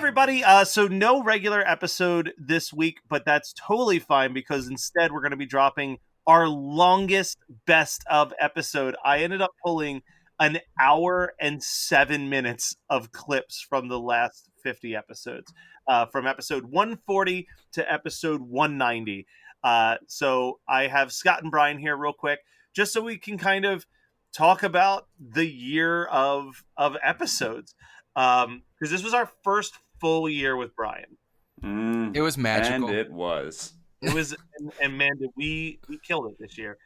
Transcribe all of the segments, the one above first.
everybody. So no regular episode this week, but that's totally fine because instead we're going to be dropping our longest best of episode. I ended up pulling an hour and 7 minutes of clips from the last 50 episodes, from episode 140 to episode 190. So I have Scott and Brian here real quick, just so we can kind of talk about the year of episodes. Because this was our first full year with Brian. It was magical. And it was. And man, did we killed it this year.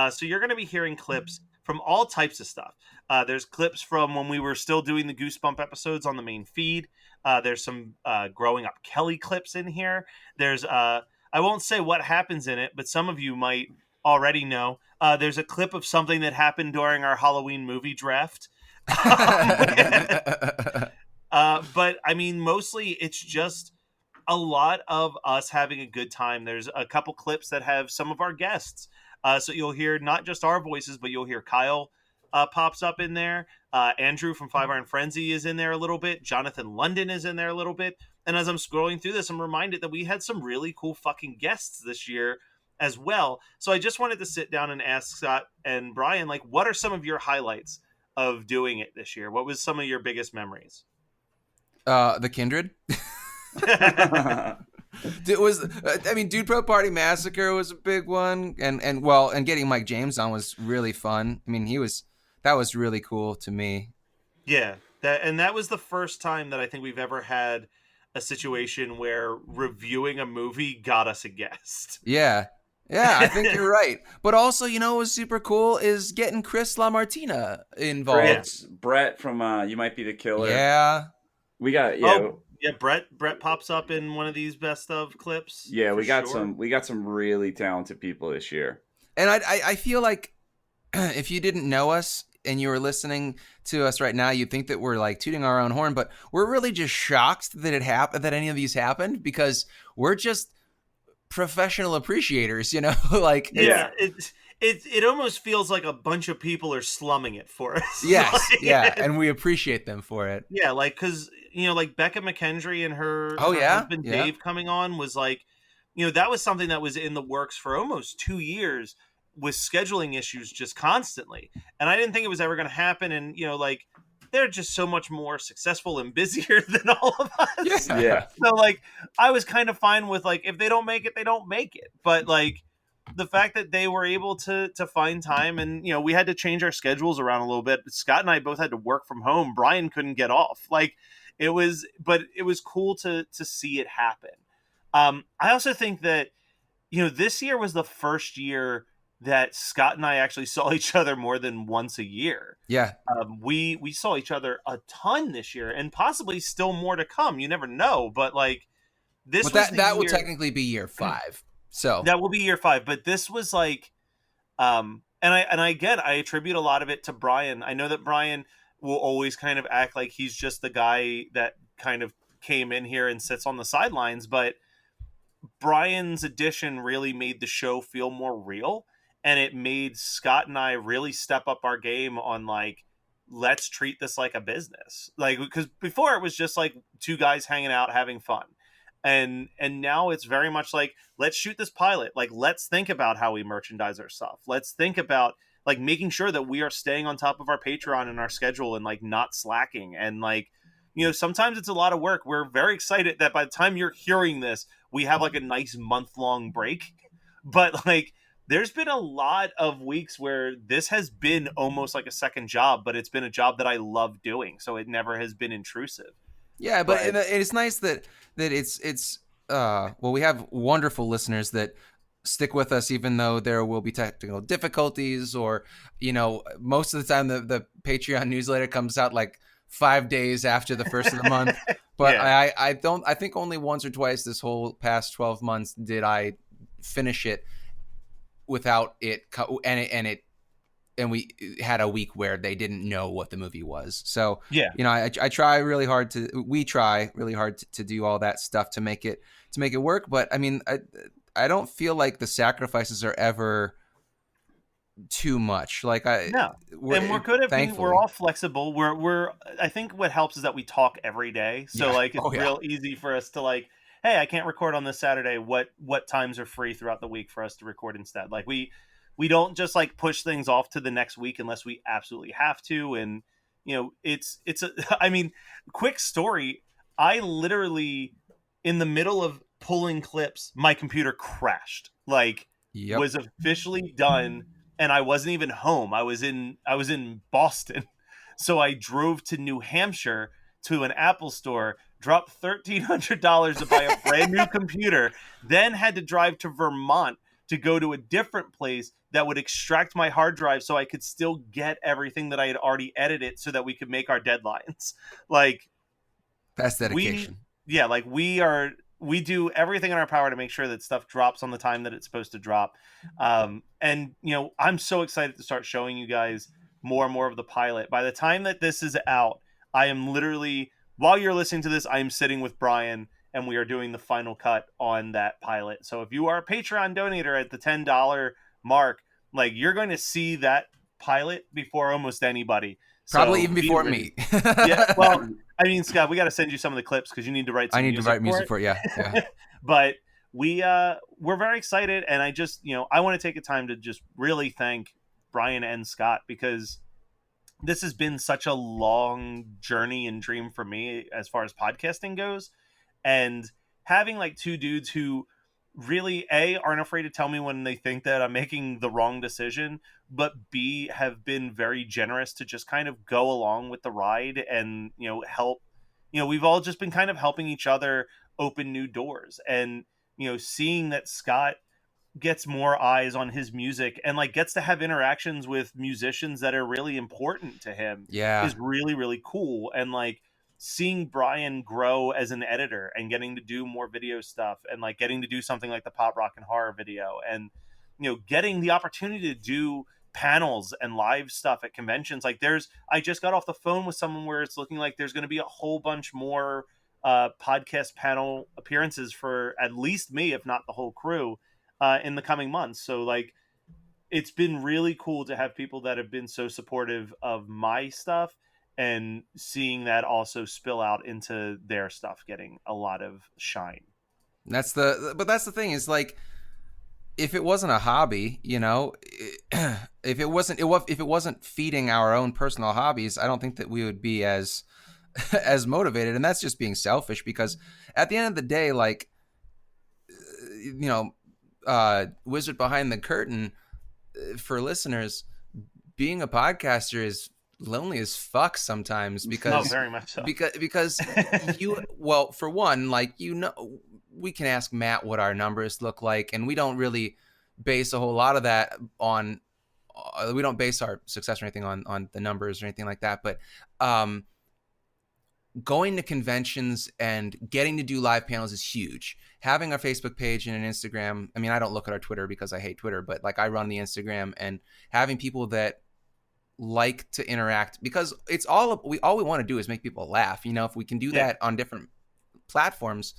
So you're going to be hearing clips from all types of stuff. There's clips from when we were still doing the Goosebump episodes on the main feed. There's some Growing Up Kelly clips in here. There's I won't say what happens in it, but some of you might already know. There's a clip of something that happened during our Halloween movie draft. But I mean, mostly it's just a lot of us having a good time. There's a couple clips that have some of our guests. So you'll hear not just our voices, but you'll hear Kyle pops up in there. Andrew from Five Iron Frenzy is in there a little bit. Jonathan London is in there a little bit. And as I'm scrolling through this, I'm reminded that we had some really cool fucking guests this year as well. So I just wanted to sit down and ask Scott and Brian, like, what are some of your highlights of doing it this year? What was some of your biggest memories? The Kindred. It was, I mean, Dude Pro Party Massacre was a big one, and getting Mike James on was really fun. I mean, that was really cool to me. Yeah, that was the first time that I think we've ever had a situation where reviewing a movie got us a guest. Yeah, I think you're right. But also, what was super cool is getting Chris LaMartina involved. Brett from You Might Be the Killer. Yeah. We got Brett pops up in one of these best of clips. Yeah, we got some really talented people this year. And I feel like if you didn't know us and you were listening to us right now, you'd think that we're like tooting our own horn, but we're really just shocked that that any of these happened, because we're just professional appreciators, like It almost feels like a bunch of people are slumming it for us. Yes, and we appreciate them for it. Yeah, like, because, like Becca McKendry and her husband Dave coming on was like, that was something that was in the works for almost 2 years with scheduling issues just constantly. And I didn't think it was ever going to happen. And, like, they're just so much more successful and busier than all of us. Yeah. So, like, I was kind of fine with, like, if they don't make it, they don't make it. But, like, the fact that they were able to find time, and we had to change our schedules around a little bit. Scott and I both had to work from home. Brian couldn't get off. Like, it was cool to see it happen. I also think that this year was the first year that Scott and I actually saw each other more than once a year. Yeah. We saw each other a ton this year, and possibly still more to come. You never know, but like this. But that will technically be year 5. So that will be year 5, but this was like, and I attribute a lot of it to Brian. I know that Brian will always kind of act like he's just the guy that kind of came in here and sits on the sidelines, but Brian's addition really made the show feel more real, and it made Scott and I really step up our game on, like, let's treat this like a business. Like, because before it was just like 2 guys hanging out having fun. And now it's very much like, let's shoot this pilot. Like, let's think about how we merchandise our stuff. Let's think about, like, making sure that we are staying on top of our Patreon and our schedule and, like, not slacking. And, like, sometimes it's a lot of work. We're very excited that by the time you're hearing this, we have, like, a nice month-long break. But, like, there's been a lot of weeks where this has been almost like a second job, but it's been a job that I love doing. So it never has been intrusive. Yeah, but it's nice that it's we have wonderful listeners that stick with us even though there will be technical difficulties, or most of the time the Patreon newsletter comes out like 5 days after the first of the month. But yeah. I think only once or twice this whole past 12 months did I finish it without it, and we had a week where they didn't know what the movie was. So, yeah, I try really hard we try really hard to do all that stuff to make it work. But I mean, I don't feel like the sacrifices are ever too much. Like No, and we're good at being. We're thankfully. all flexible. We're. I think what helps is that we talk every day, so Yeah. like it's Oh yeah. real easy for us to like, hey, I can't record on this Saturday. What times are free throughout the week for us to record instead? Like we don't just like push things off to the next week unless we absolutely have to. And it's a. I mean, quick story. I literally in the middle of pulling clips, my computer crashed. Like Yep. was officially done and I wasn't even home. I was in Boston. So I drove to New Hampshire to an Apple store, dropped $1,300 to buy a brand new computer, then had to drive to Vermont to go to a different place that would extract my hard drive so I could still get everything that I had already edited so that we could make our deadlines. Like That's we dedication. yeah, like we do everything in our power to make sure that stuff drops on the time that it's supposed to drop. And I'm so excited to start showing you guys more and more of the pilot. By the time that this is out, I am literally, while you're listening to this, I am sitting with Brian and we are doing the final cut on that pilot. So if you are a Patreon donator at the $10 mark, like you're going to see that pilot before almost anybody. Probably So even be before ready. me. Yeah, well, I mean, Scott, we got to send you some of the clips because you need to write I some need to music write music for it. Yeah. Yeah. but we're very excited, and I just I want to take a time to just really thank Brian and Scott because this has been such a long journey and dream for me as far as podcasting goes, and having like two dudes who really aren't afraid to tell me when they think that I'm making the wrong decision, but b have been very generous to just kind of go along with the ride and help. We've all just been kind of helping each other open new doors, and seeing that Scott gets more eyes on his music and like gets to have interactions with musicians that are really important to him Yeah. is really really cool. And like seeing Brian grow as an editor and getting to do more video stuff and like getting to do something like the pop rock and horror video, and getting the opportunity to do panels and live stuff at conventions. Like I just got off the phone with someone where it's looking like there's going to be a whole bunch more podcast panel appearances for at least me, if not the whole crew, in the coming months. So like it's been really cool to have people that have been so supportive of my stuff and seeing that also spill out into their stuff getting a lot of shine. That's the thing is like, if it wasn't a hobby, if it wasn't feeding our own personal hobbies, I don't think that we would be as as motivated. And that's just being selfish, because at the end of the day, like, wizard behind the curtain, for listeners, being a podcaster is lonely as fuck sometimes, because very much so. because well, for one, like, we can ask Matt what our numbers look like, and we don't really base a whole lot of that on we don't base our success or anything on the numbers or anything like that. But going to conventions and getting to do live panels is huge. Having our Facebook page and an Instagram, I mean, I don't look at our Twitter because I hate Twitter, but like I run the Instagram, and having people that like to interact, because it's all we want to do is make people laugh. If we can do that on different platforms,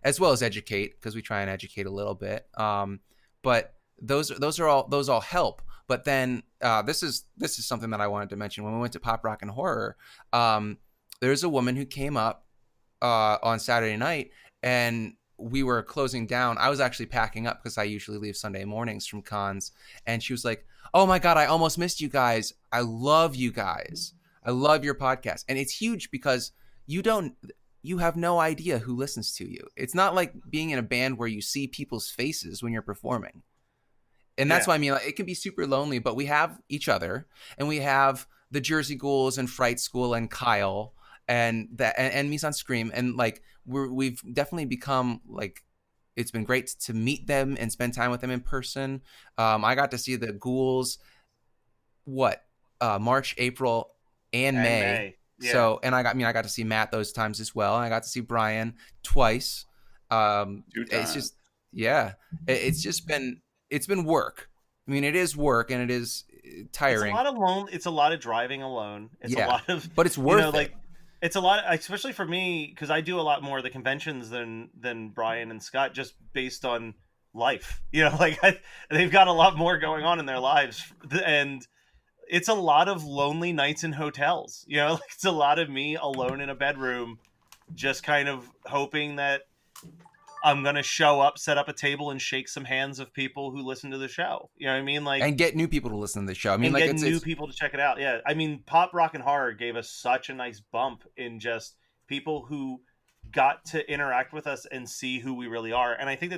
as well as educate, because we try and educate a little bit. But those all help. But then this is something that I wanted to mention. When we went to Pop Rock and Horror, there's a woman who came up on Saturday night, and we were closing down. I was actually packing up because I usually leave Sunday mornings from cons. And she was like, "Oh my God, I almost missed you guys. I love you guys. I love your podcast." And it's huge because you have no idea who listens to you. It's not like being in a band where you see people's faces when you're performing. And that's why I mean, like, it can be super lonely, but we have each other, and we have the Jersey Ghouls and Fright School and Kyle and Mies on Scream, and like we've definitely become like, it's been great to meet them and spend time with them in person. I got to see the Ghouls March, April, and May. Yeah. So, and I got to see Matt those times as well, and I got to see Brian twice. 2 times. It's just it's been work. I mean, it is work, and it is tiring. It's a lot of driving alone. It's a lot of, but it's worth it. Like, it's a lot, especially for me, because I do a lot more of the conventions than Brian and Scott, just based on life. Like they've got a lot more going on in their lives, and it's a lot of lonely nights in hotels. Like it's a lot of me alone in a bedroom, just kind of hoping that I'm gonna show up, set up a table, and shake some hands of people who listen to the show. You know what I mean? Like, and get new people to listen to the show. I mean, and like get new people to check it out. Yeah, I mean, Pop Rock and Horror gave us such a nice bump in just people who got to interact with us and see who we really are. And I think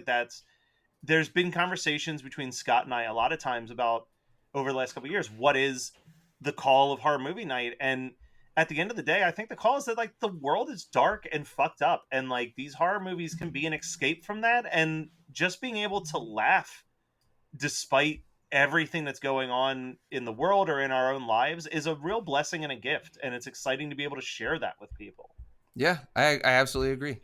there's been conversations between Scott and I a lot of times about over the last couple of years, what is the call of horror movie night? And at the end of the day, I think the call is that like the world is dark and fucked up, and like these horror movies can be an escape from that, and just being able to laugh despite everything that's going on in the world or in our own lives is a real blessing and a gift, and it's exciting to be able to share that with people. Yeah, I absolutely agree.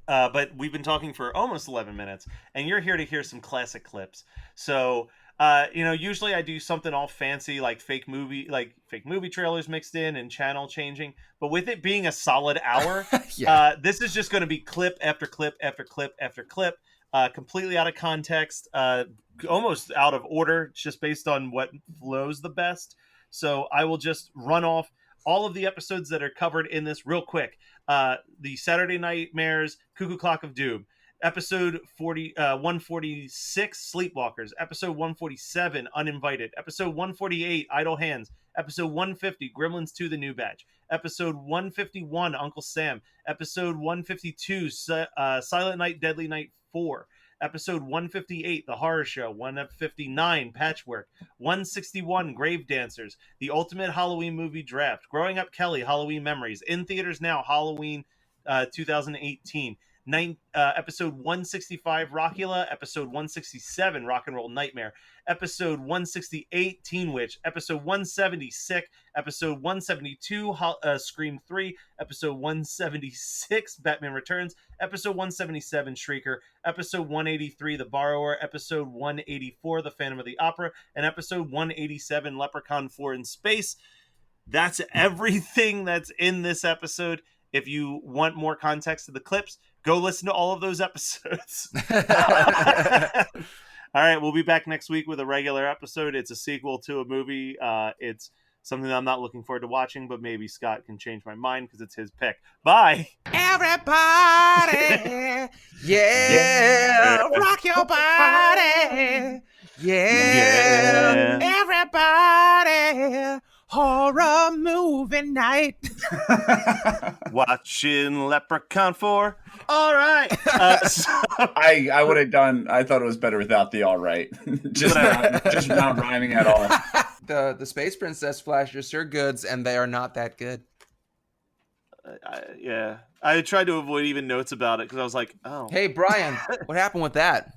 But we've been talking for almost 11 minutes, and you're here to hear some classic clips. So usually I do something all fancy like fake movie trailers mixed in and channel changing. But with it being a solid hour, this is just going to be clip after clip after clip after clip, completely out of context, almost out of order, just based on what flows the best. So I will just run off all of the episodes that are covered in this real quick. The Saturday Nightmares, Cuckoo Clock of Doom. Episode 146, Sleepwalkers. Episode 147, Uninvited. Episode 148, Idle Hands. Episode 150, Gremlins 2, The New Batch. Episode 151, Uncle Sam. Episode 152, Silent Night, Deadly Night 4. Episode 158, The Horror Show. 159, Patchwork. 161, Grave Dancers. The Ultimate Halloween Movie Draft. Growing Up Kelly, Halloween Memories. In theaters now, Halloween 2018. Episode 165, Rockula. Episode 167, Rock and Roll Nightmare. Episode 168, Teen Witch. Episode 170, Sick. Episode 172, Scream 3. Episode 176, Batman Returns. Episode 177, Shrieker. Episode 183, The Borrower. Episode 184, The Phantom of the Opera. And episode 187, Leprechaun 4 in Space. That's everything that's in this episode. If you want more context to the clips, go listen to all of those episodes. All right, we'll be back next week with a regular episode. It's a sequel to a movie. It's something that I'm not looking forward to watching, but maybe Scott can change my mind because it's his pick. Bye. Everybody, yeah, rock your body, yeah. Everybody, horror movie night. Watching Leprechaun 4. All right. I would have done. I thought it was better without the all right. just not rhyming at all. The Space Princess flashers are goods, and they are not that good. Yeah, I tried to avoid even notes about it because I was like, oh. Hey, Brian, what happened with that?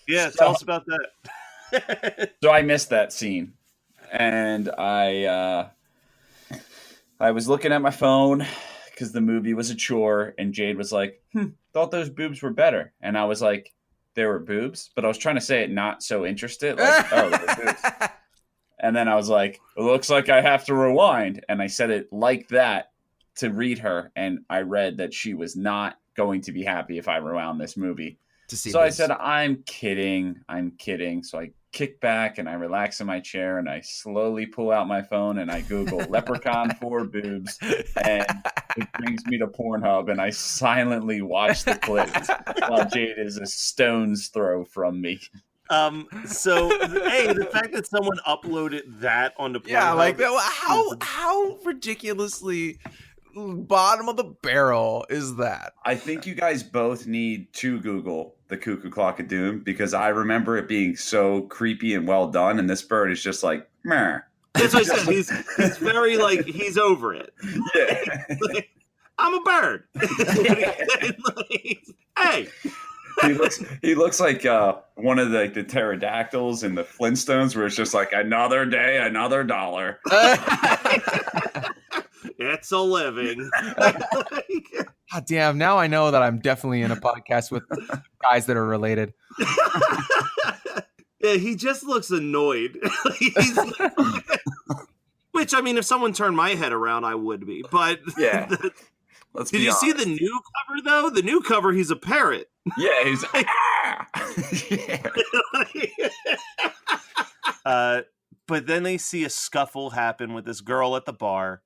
Yeah, tell us about that. So I missed that scene, and I was looking at my phone because the movie was a chore, and Jade was like, thought those boobs were better. And I was like, there were boobs? But I was trying to say it not so interested. Like, oh, there were boobs. And then I was like, it looks like I have to rewind. And I said it like that to read her. And I read that she was not going to be happy if I rewound this movie. So boobs. I said, I'm kidding. So I kick back and I relax in my chair and I slowly pull out my phone and I Google Leprechaun 4 boobs, and it brings me to Pornhub, and I silently watch the clips while Jade is a stone's throw from me. So hey, the fact that someone uploaded that onto Pornhub, yeah, like how ridiculously bottom of the barrel is that? I think you guys both need to Google the Cuckoo Clock of Doom, because I remember it being so creepy and well done, and this bird is just like, meh. That's what I said. He's very like, he's over it. Yeah. Like, I'm a bird. Hey. He looks like one of the pterodactyls in the Flintstones, where it's just like, another day, another dollar. It's a living. God damn, now I know that I'm definitely in a podcast with guys that are related. Yeah, he just looks annoyed. Which, I mean, if someone turned my head around, I would be. But yeah. Did you see the new cover, though? The new cover, he's a parrot. Yeah, he's like, Yeah. But then they see a scuffle happen with this girl at the bar.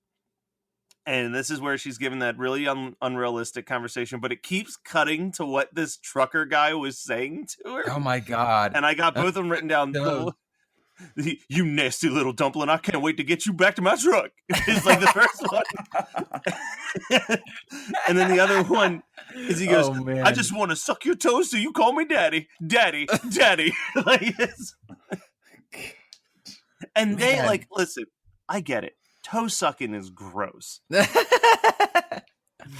And this is where she's given that really unrealistic conversation, but it keeps cutting to what this trucker guy was saying to her. Oh my God. And I got both of them written down. No. You nasty little dumpling, I can't wait to get you back to my truck. It's like the first one. And then the other one is he goes, I just want to suck your toes so you call me daddy. Daddy. Daddy. Like this. And they Man. like, listen, I get it. Toe sucking is gross.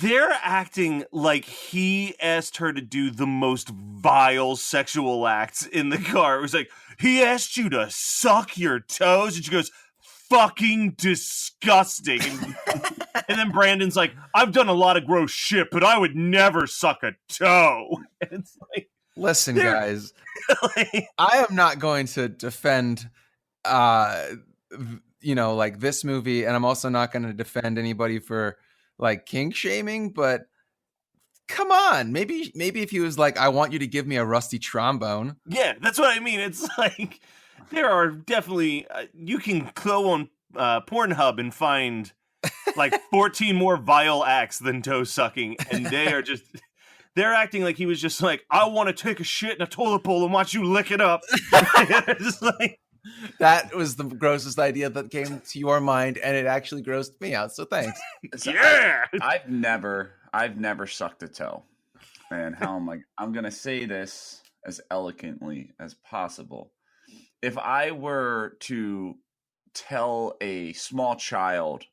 They're acting like he asked her to do the most vile sexual acts in the car. It was like, he asked you to suck your toes? And she goes, fucking disgusting. And then Brandon's like, I've done a lot of gross shit, but I would never suck a toe. And it's like, listen, guys, I am not going to defend like this movie, and I'm also not going to defend anybody for like kink shaming, but come on, maybe if he was like, I want you to give me a rusty trombone. Yeah, that's what I mean. It's like there are definitely you can go on Pornhub and find like 14 more vile acts than toe sucking, and they're acting like he was just like, I want to take a shit in a toilet bowl and watch you lick it up. Just like, that was the grossest idea that came to your mind, and it actually grossed me out. So thanks. Yeah. I've never sucked a toe. And I'm gonna say this as elegantly as possible. If I were to tell a small child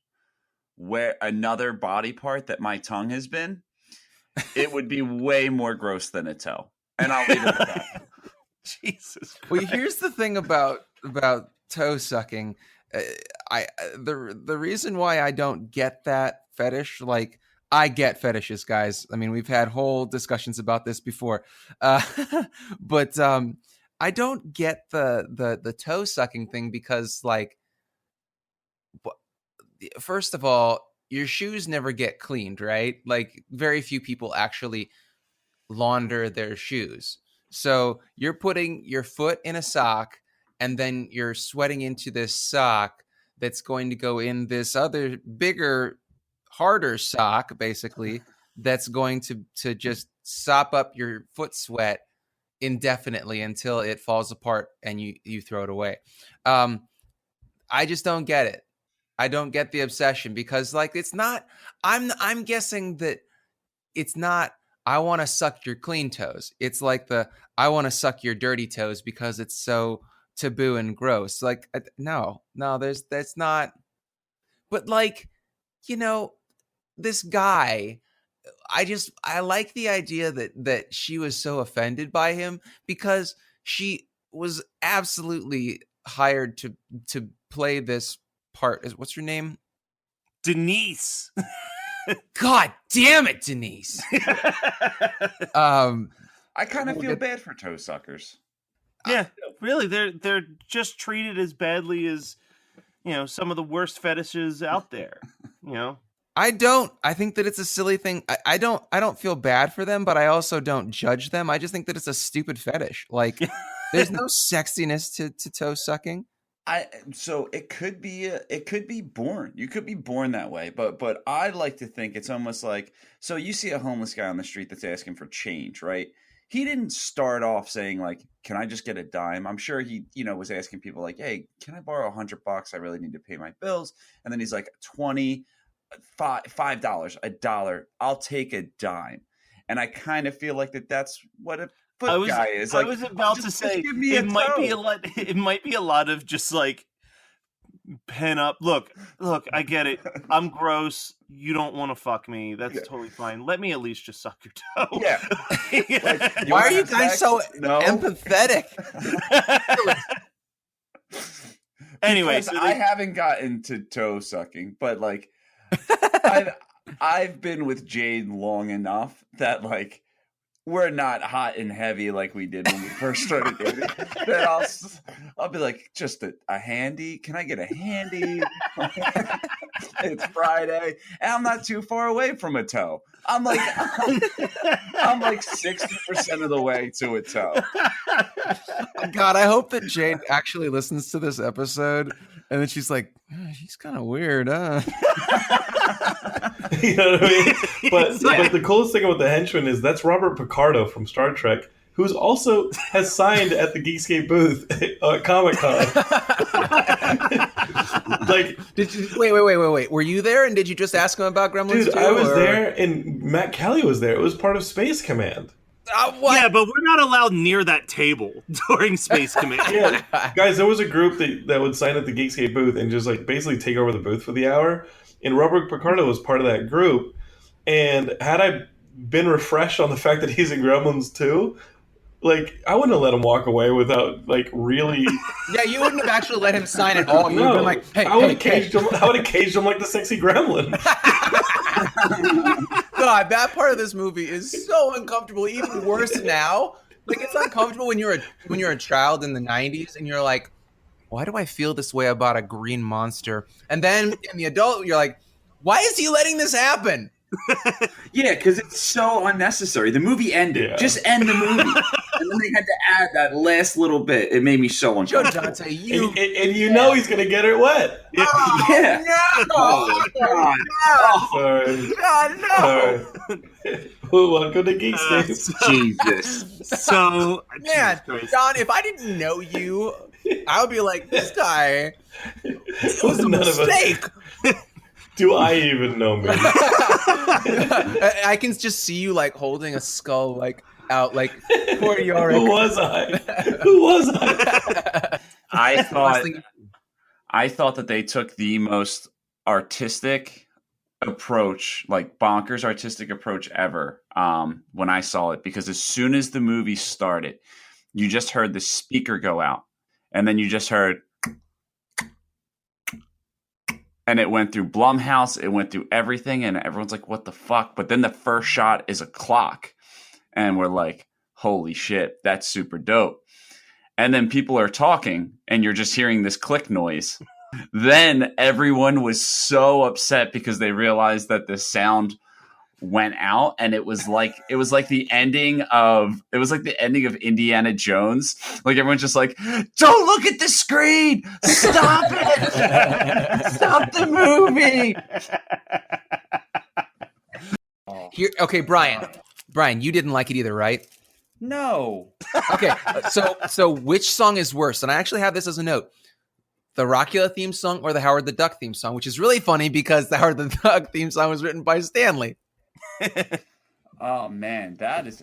where another body part that my tongue has been, it would be way more gross than a toe. And I'll leave it at that. Jesus Christ. Well, here's the thing about toe sucking. The reason why I don't get that fetish, like I get fetishes, guys. I mean, we've had whole discussions about this before, but I don't get the toe sucking thing because, like, first of all, your shoes never get cleaned, right? Like, very few people actually launder their shoes. So you're putting your foot in a sock and then you're sweating into this sock that's going to go in this other bigger, harder sock, basically, that's going to just sop up your foot sweat indefinitely until it falls apart and you throw it away. I just don't get it. I don't get the obsession because, like, it's not, I'm guessing that it's not, I want to suck your clean toes. It's like I want to suck your dirty toes because it's so taboo and gross. Like, no, that's not. But, like, this guy, I like the idea that she was so offended by him because she was absolutely hired to play this part. What's her name? Denise. God damn it, Denise. I kind of feel bad for toe suckers. Yeah, really, they're just treated as badly as some of the worst fetishes out there. I think that it's a silly thing. I don't feel bad for them, but I also don't judge them. I just think that it's a stupid fetish. Like, there's no sexiness to toe sucking. So it could be born. You could be born that way, but I like to think it's almost like, so you see a homeless guy on the street that's asking for change, right? He didn't start off saying like, "Can I just get a dime?" I'm sure he, was asking people like, "Hey, can I borrow $100? I really need to pay my bills." And then he's like, $20, $5, $1, I'll take a dime. And I kind of feel like that's what a foot guy is. Like, I was about to say it might be a lot of just like pen up. Look, I get it. I'm gross. You don't want to fuck me. That's totally fine. Let me at least just suck your toe. Yeah. Like, why are you guys so empathetic? Anyway, so I haven't gotten to toe sucking, but like I've been with Jade long enough that like we're not hot and heavy like we did when we first started dating. Then I'll be like, just a handy. Can I get a handy? It's Friday, and I'm not too far away from a toe. I'm like 60% of the way to a toe. God, I hope that Jade actually listens to this episode, and then she's like, he's kind of weird, huh? You know what I mean? But the coolest thing about the henchman is that's Robert Picardo from Star Trek, who's also has signed at the Geekscape booth at Comic-Con. Like, did you wait? Were you there? And did you just ask him about Gremlins? Dude, I was there, and Matt Kelly was there. It was part of Space Command. Yeah, but we're not allowed near that table during Space Command. Yeah, guys, there was a group that would sign at the Geekscape booth and just like basically take over the booth for the hour. And Robert Picardo was part of that group. And had I been refreshed on the fact that he's in Gremlins 2, like, I wouldn't have let him walk away without, like, really... Yeah, you wouldn't have actually let him sign it all. You would have been like, hey, I would have caged him like the sexy gremlin. God, that part of this movie is so uncomfortable, even worse now. Like, it's uncomfortable when you're a child in the 90s and you're like, why do I feel this way about a green monster? And then in the adult, you're like, why is he letting this happen? Yeah, because it's so unnecessary. The movie ended. Yeah. Just end the movie. And then they had to add that last little bit. It made me so uncomfortable. Dante, and you know he's going to get it wet. Oh, yeah. No! Oh, God. Sorry. God, no! Sorry. Welcome to Geekscape. Jesus. So, man, Don, if I didn't know you, I would be like, this guy, it was a mistake. Do I even know me? I can just see you like holding a skull like out like for your. Who was I? Who was I? I thought that they took the most artistic approach, like bonkers artistic approach ever when I saw it, because as soon as the movie started, you just heard the speaker go out, and then you just heard. And it went through Blumhouse. It went through everything. And everyone's like, what the fuck? But then the first shot is a clock. And we're like, holy shit, that's super dope. And then people are talking and you're just hearing this click noise. Then everyone was so upset because they realized that the sound went out, and it was like the ending of Indiana Jones. Like everyone's just like, don't look at the screen, stop it, stop the movie. Here, okay, Brian, you didn't like it either, right? No. Okay, so which song is worse? And I actually have this as a note: the Rockula theme song or the Howard the Duck theme song, which is really funny because the Howard the Duck theme song was written by Stanley. Oh man, that's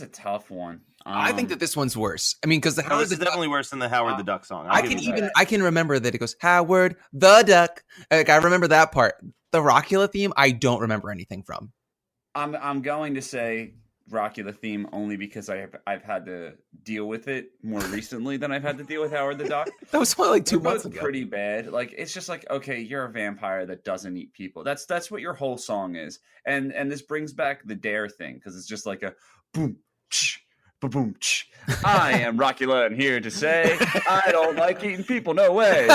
a tough one. I think that this one's worse. I mean, because the Howard this is definitely worse than the Howard the Duck song. I can remember that it goes Howard the Duck. Like I remember that part. The Rockula theme, I don't remember anything from. I'm going to say Rockula theme only because I've had to deal with it more recently than I've had to deal with Howard the Duck. That was only like 2 months ago. Pretty bad. Like it's just like, okay, you're a vampire that doesn't eat people. That's what your whole song is. And this brings back the Dare thing because it's just like a boom, tsh, boom, tsh. I am Rockula and here to say I don't like eating people. No way.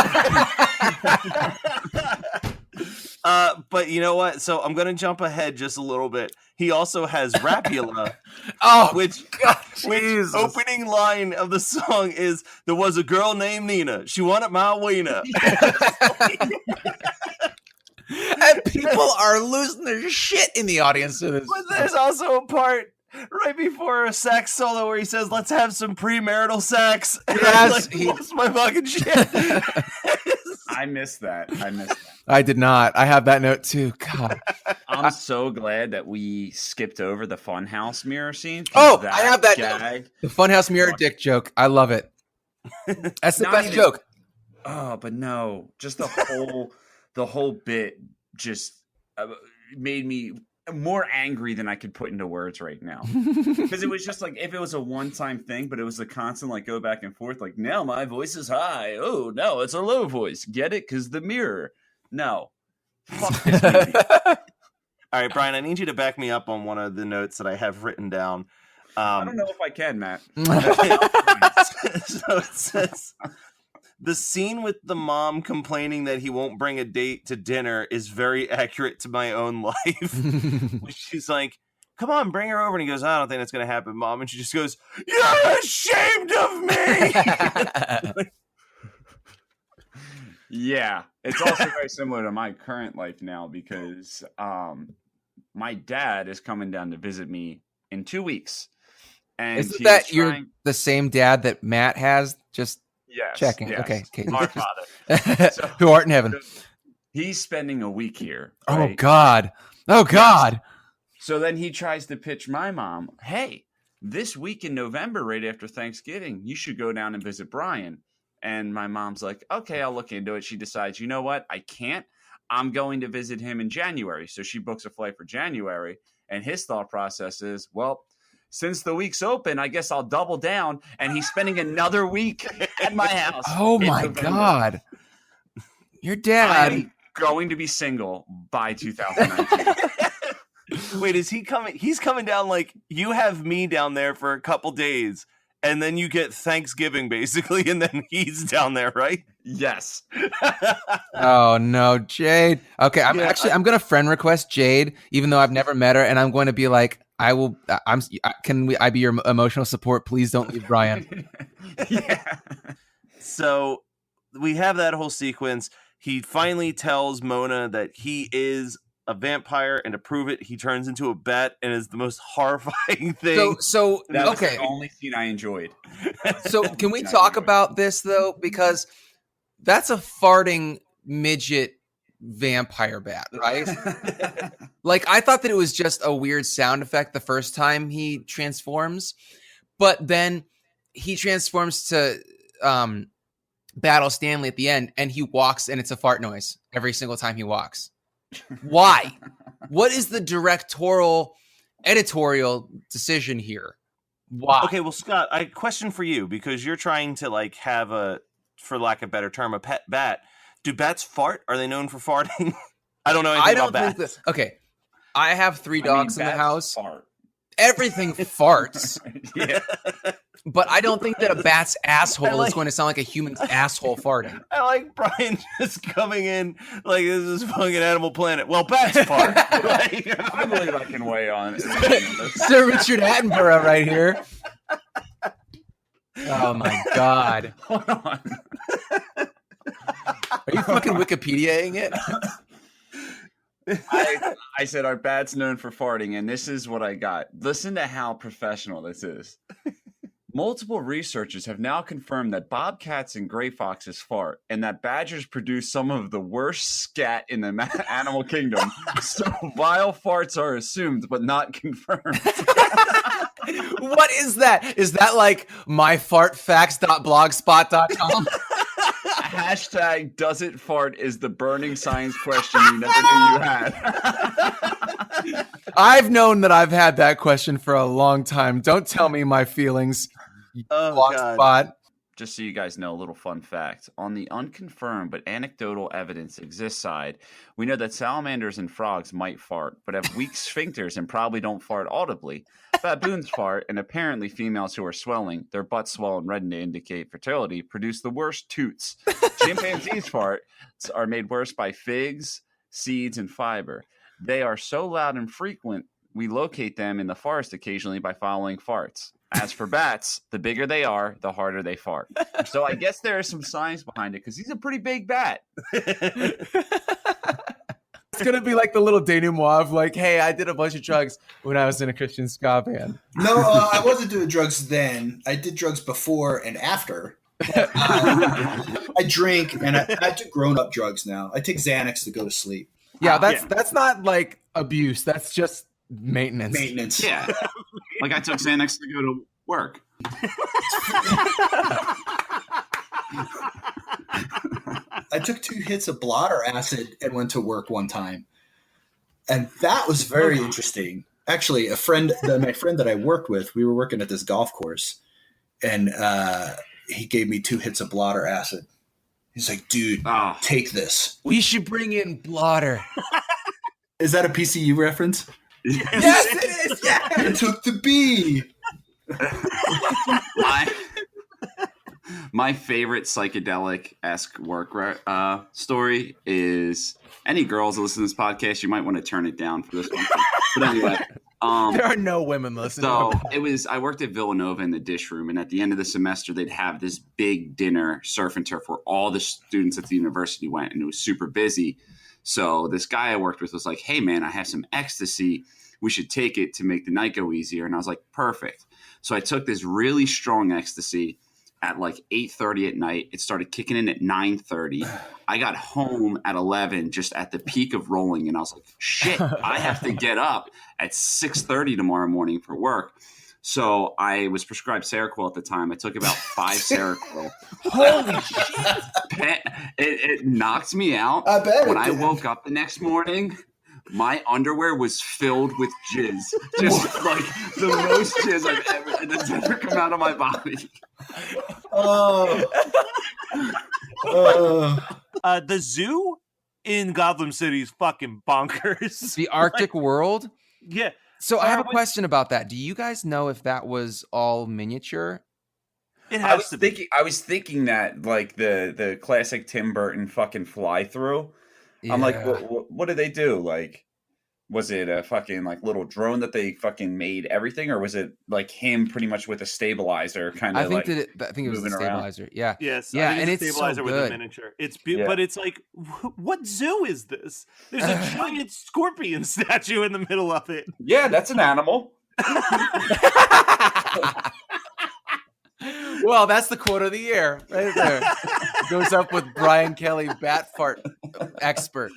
But you know what? So I'm gonna jump ahead just a little bit. He also has Rapula, which opening line of the song is, "There was a girl named Nina. She wanted my wiener." And people are losing their shit in the audience to this. But there's also a part right before a sax solo where he says, "Let's have some premarital sex." Yes, he lost my fucking shit. I missed that. I did not. I have that note too. God, I'm so glad that we skipped over the Funhouse mirror scene. Oh, I have that note. The Funhouse mirror dick joke. I love it. That's the best joke. Oh, but no, just the whole bit just made me more angry than I could put into words right now. Because it was just like, if it was a one-time thing, but it was a constant like go back and forth, like, now my voice is high. Oh, no, it's a low voice. Get it? Because the mirror. No. Fuck this movie. All right, Brian, I need you to back me up on one of the notes that I have written down. I don't know if I can, Matt. So it says the scene with the mom complaining that he won't bring a date to dinner is very accurate to my own life. She's like, come on, bring her over. And he goes, I don't think that's going to happen, Mom. And she just goes, you're ashamed of me. Yeah, it's also very similar to my current life now because my dad is coming down to visit me in 2 weeks. And Isn't that you're the same dad that Matt has? Just checking. Yes. Okay. Our father. So, who art in heaven. He's spending a week here. Right? Right? Oh God. So then he tries to pitch my mom, hey, this week in November, right after Thanksgiving, you should go down and visit Brian. And my mom's like, okay, I'll look into it. She decides, you know what? I can't. I'm going to visit him in January. So she books a flight for January. And his thought process is, well, since the week's open, I guess I'll double down. And he's spending another week at my house. Oh my God. Your dad. I'm going to be single by 2019. Wait, is he coming? He's coming down like you have me down there for a couple days, and then you get Thanksgiving basically, and then he's down there, right? Yes. Oh no, Jade. Okay, I'm gonna friend request Jade, even though I've never met her, and I'm going to be like, I be your emotional support? Please don't leave Brian. Yeah. So we have that whole sequence. He finally tells Mona that he is a vampire, and to prove it, he turns into a bat, and is the most horrifying thing. So That was okay. the only scene I enjoyed. So can we talk about this though? Because that's a farting midget vampire bat, right? Like I thought that it was just a weird sound effect the first time he transforms, but then he transforms to Battle Stanley at the end, and he walks, and it's a fart noise every single time he walks. Why? What is the editorial decision here? Why? Okay, well, Scott, I question for you because you're trying to like have a, for lack of a better term, a pet bat. Do bats fart? Are they known for farting? I don't know anything about bats. Okay, I have 3 dogs in the house. Fart. Everything farts. Yeah. But I don't think that a bat's asshole is going to sound like a human's asshole farting. I like Brian just coming in like this is fucking Animal Planet. Well, bats fart. I believe I can weigh on it. Sir Richard Attenborough right here. Oh my God. Hold on. Are you fucking Wikipediaing it? I said our bat's known for farting, and this is what I got. Listen to how professional this is. Multiple researchers have now confirmed that bobcats and gray foxes fart, and that badgers produce some of the worst scat in the animal kingdom. So vile farts are assumed, but not confirmed. What is that? Is that like myfartfacts.blogspot.com? Hashtag does it fart is the burning science question you never knew you had. I've known that I've had that question for a long time. Don't tell me my feelings. Oh, God. Spot. Just so you guys know, a little fun fact. On the unconfirmed but anecdotal evidence exists side, we know that salamanders and frogs might fart, but have weak sphincters and probably don't fart audibly. Baboons fart, and apparently females who are swelling, their butts swell and redden to indicate fertility, produce the worst toots. Chimpanzees farts are made worse by figs, seeds, and fiber. They are so loud and frequent, we locate them in the forest occasionally by following farts. As for bats, the bigger they are, the harder they fart. So I guess there is some science behind it because he's a pretty big bat. It's going to be like the little denouement of like, hey, I did a bunch of drugs when I was in a Christian ska band. No, I wasn't doing drugs then. I did drugs before and after. I drink, and I do grown-up drugs now. I take Xanax to go to sleep. Yeah, that's not like abuse. That's just maintenance. Maintenance. Yeah. Like I took Xanax to go to work. I took 2 hits of blotter acid and went to work one time. And that was very interesting. Actually, my friend that I worked with, we were working at this golf course, and he gave me 2 hits of blotter acid. He's like, dude, take this. We should bring in blotter. Is that a PCU reference? Yes, it is. Yeah. I took the B. My favorite psychedelic-esque work story is any girls that listen to this podcast, you might want to turn it down for this one. But anyway, There are no women listening. so I worked at Villanova in the dish room, and at the end of the semester, they'd have this big dinner, surf and turf, where all the students at the university went, and it was super busy. So this guy I worked with was like, hey, man, I have some ecstasy. We should take it to make the night go easier. And I was like, perfect. So I took this really strong ecstasy at like 8:30 at night. It started kicking in at 9:30. I got home at 11, just at the peak of rolling. And I was like, shit, I have to get up at 6:30 tomorrow morning for work. So I was prescribed Seroquel at the time. I took about 5 Seroquel. Holy shit! It knocked me out. I bet. When I woke up the next morning, my underwear was filled with jizz. Just like the most jizz that's ever come out of my body. Oh. The zoo in Gotham City is fucking bonkers. The Arctic world. Yeah. So I have a question about that. Do you guys know if that was all miniature? It I has was to be. thinking that like the classic Tim Burton fucking fly through. I'm like, Yeah. what did they do? Like, was it a fucking like little drone that they fucking made everything, or was it like him pretty much with a stabilizer kind I of think like I think it was the moving around? stabilizer. Yeah. Yes. Yeah, I think and it's a it's so stabilizer with a good. miniature. Yeah. But it's like, what zoo is this? There's a giant scorpion statue in the middle of it. Yeah, that's an animal. Well, that's the quote of the year right there. It goes up with Brian Kelly, bat fart expert.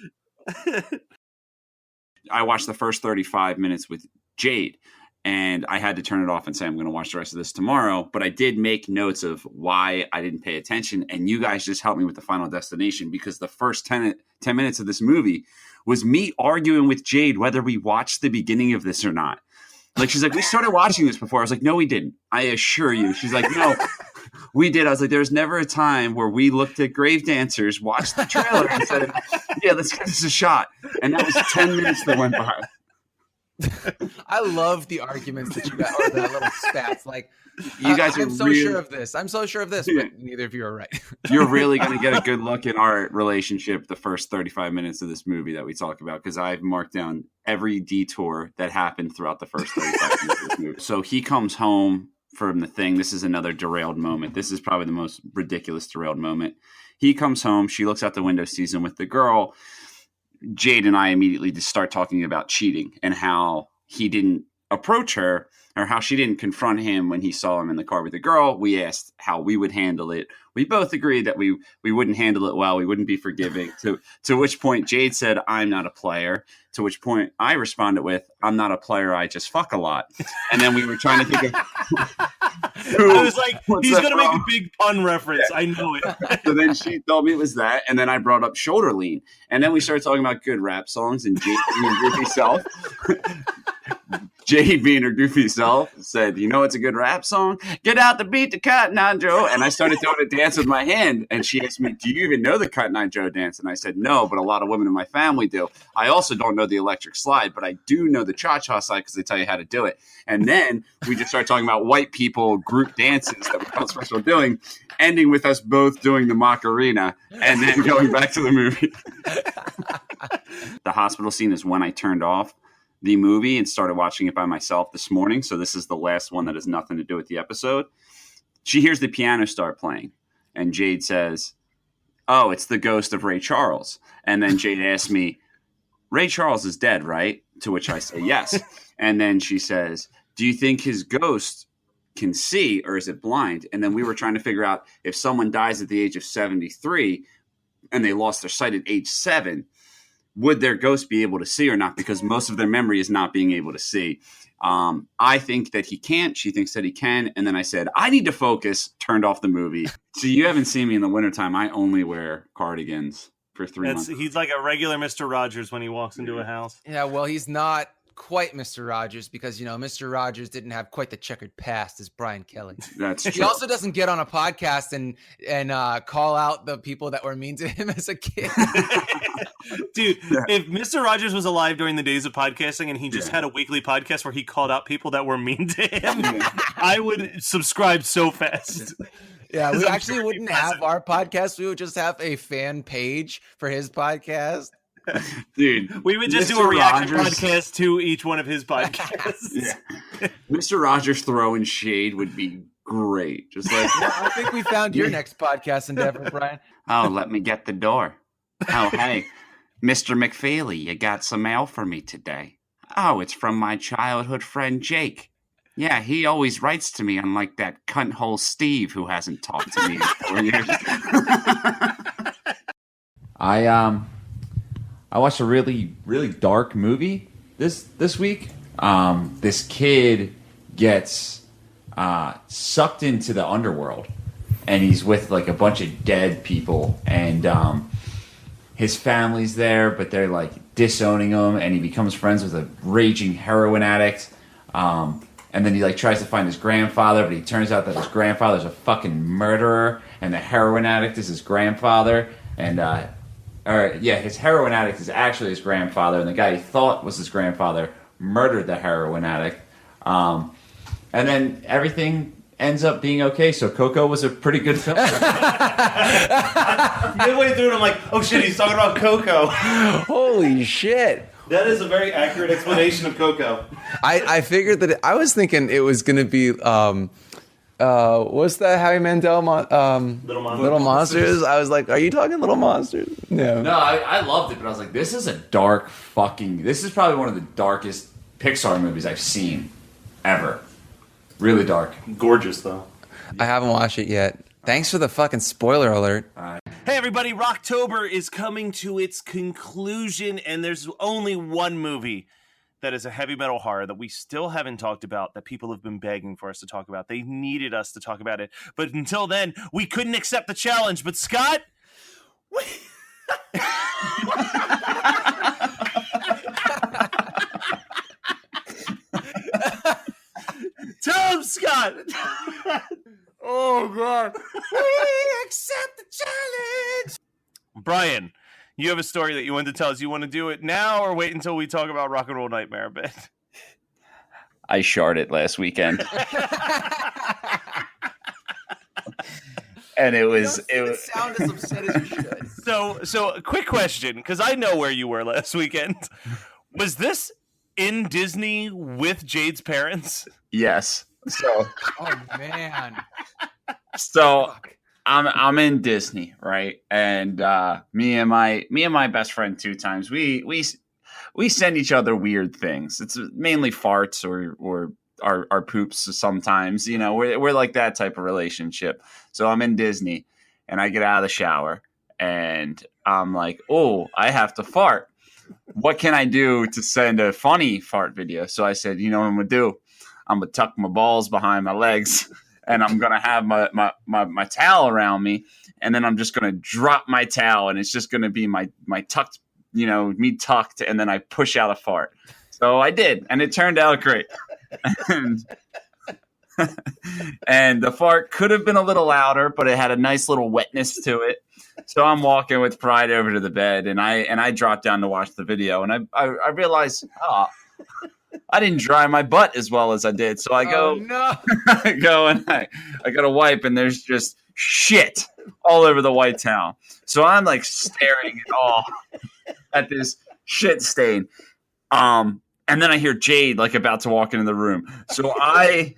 I watched the first 35 minutes with Jade, and I had to turn it off and say, I'm going to watch the rest of this tomorrow. But I did make notes of why I didn't pay attention. And you guys just helped me with the Final Destination, because the first 10 minutes of this movie was me arguing with Jade whether we watched the beginning of this or not. Like, she's like, we started watching this before. I was like, no, we didn't. I assure you. She's like, no, we did. I was like, there's never a time where we looked at Grave Dancers, watched the trailer, and said, yeah, let's give this a shot. And that was 10 minutes that went by. I love the arguments that you got, or the little stats. Like, You guys are I'm so really, sure of this. I'm so sure of this, but neither of you are right. you're really going to get a good look in our relationship the first 35 minutes of this movie that we talk about, because I've marked down every detour that happened throughout the first 35 minutes of this movie. So he comes home from the thing. This is another derailed moment. This is probably the most ridiculous derailed moment. He comes home. She looks out the window, sees him with the girl. Jade and I immediately just start talking about cheating and how he didn't approach her, or how she didn't confront him when he saw him in the car with the girl. We asked how we would handle it. We both agreed that we wouldn't handle it well. We wouldn't be forgiving. To which point Jade said, I'm not a player. To which point I responded with, I'm not a player. I just fuck a lot. And then we were trying to think of I was like, he's going to make a big pun reference. Yeah. I know it. So then she told me it was that. And then I brought up Shoulder Lean. And then we started talking about good rap songs, and Jade being her goofy self. Jade being her goofy self said, you know, it's a good rap song. Get out the beat to Cotton Eye Joe. And I started doing a dance with my hand. And she asked me, do you even know the Cotton Eye Joe dance? And I said, no, but a lot of women in my family do. I also don't know the electric slide, but I do know the cha-cha slide because they tell you how to do it. And then we just started talking about white people group dances that we felt special doing, ending with us both doing the Macarena and then going back to the movie. The hospital scene is when I turned off the movie and started watching it by myself this morning. So this is the last one that has nothing to do with the episode. She hears the piano start playing, and Jade says, oh, it's the ghost of Ray Charles. And then Jade asks me, Ray Charles is dead, right? To which I say, yes. And then she says, do you think his ghost can see, or is it blind? And then we were trying to figure out, if someone dies at the age of 73 and they lost their sight at age 7, would their ghost be able to see or not? Because most of their memory is not being able to see. I think that he can't. She thinks that he can. And then I said, I need to focus, turned off the movie. So you haven't seen me in the wintertime. I only wear cardigans for 3 months. He's like a regular Mr. Rogers when he walks into a house. Yeah, well, he's not quite Mr. Rogers because, Mr. Rogers didn't have quite the checkered past as Brian Kelly. That's He true. also doesn't get on a podcast and call out the people that were mean to him as a kid. Dude, if Mr. Rogers was alive during the days of podcasting and he just had a weekly podcast where he called out people that were mean to him, I would subscribe so fast. Yeah, we I'm actually sure wouldn't he have wasn't. our podcast. We would just have a fan page for his podcast. Dude, We would just do Mr. a reaction Rogers- podcast to each one of his podcasts. Mr. Rogers throwing shade would be great. Just like, I think we found your next podcast endeavor, Brian. oh, let me get the door. Oh, hey, Mr. McFeely, you got some mail for me today. Oh, it's from my childhood friend Jake. Yeah, he always writes to me, unlike that cunt hole Steve who hasn't talked to me in 4 years. I watched a really dark movie this week. This kid gets sucked into the underworld, and he's with like a bunch of dead people, and his family's there, but they're like disowning him, and he becomes friends with a raging heroin addict. And then he like tries to find his grandfather, but he turns out that his grandfather's a fucking murderer, and the heroin addict is his grandfather, and his heroin addict is actually his grandfather, and the guy he thought was his grandfather murdered the heroin addict. And then everything ends up being okay. So Coco was a pretty good film. Midway through it, I'm like, oh shit, he's talking about Coco. Holy shit. That is a very accurate explanation of Coco. I figured that I was thinking it was going to be what's that Howie Mandel Little Monsters? I was like, are you talking Little Monsters? No. No, I loved it, but I was like, this is probably one of the darkest Pixar movies I've seen ever. Really dark. Gorgeous, though. I haven't watched it yet. Thanks for the fucking spoiler alert. Hey everybody, Rocktober is coming to its conclusion, and there's only one movie that is a heavy metal horror that we still haven't talked about, that people have been begging for us to talk about. They needed us to talk about it, but until then, we couldn't accept the challenge. But Scott, tell him, Scott. Oh God. We accept the challenge. Brian, you have a story that you wanted to tell us. You want to do it now or wait until we talk about Rock and Roll Nightmare a bit? I sharded last weekend. And it was sound as upset as you should. So a quick question, because I know where you were last weekend. Was this in Disney with Jade's parents? yes. So Oh man. I'm in Disney, right? And me and my best friend 2 times we send each other weird things. It's mainly farts or our poops sometimes. You know, we're like that type of relationship. So I'm in Disney and I get out of the shower and I'm like, oh, I have to fart. What can I do to send a funny fart video? So I said, you know what I'm gonna do? I'm gonna tuck my balls behind my legs and I'm gonna have my towel around me, and then I'm just gonna drop my towel, and it's just gonna be my tucked, me tucked, and then I push out a fart. So I did, and it turned out great. And the fart could have been a little louder, but it had a nice little wetness to it. So I'm walking with pride over to the bed, and I dropped down to watch the video, and I realized, I didn't dry my butt as well as I did. So I go, Oh, no. I go and I got a wipe, and there's just shit all over the white towel. So I'm like staring at all at this shit stain. And then I hear Jade like about to walk into the room. So I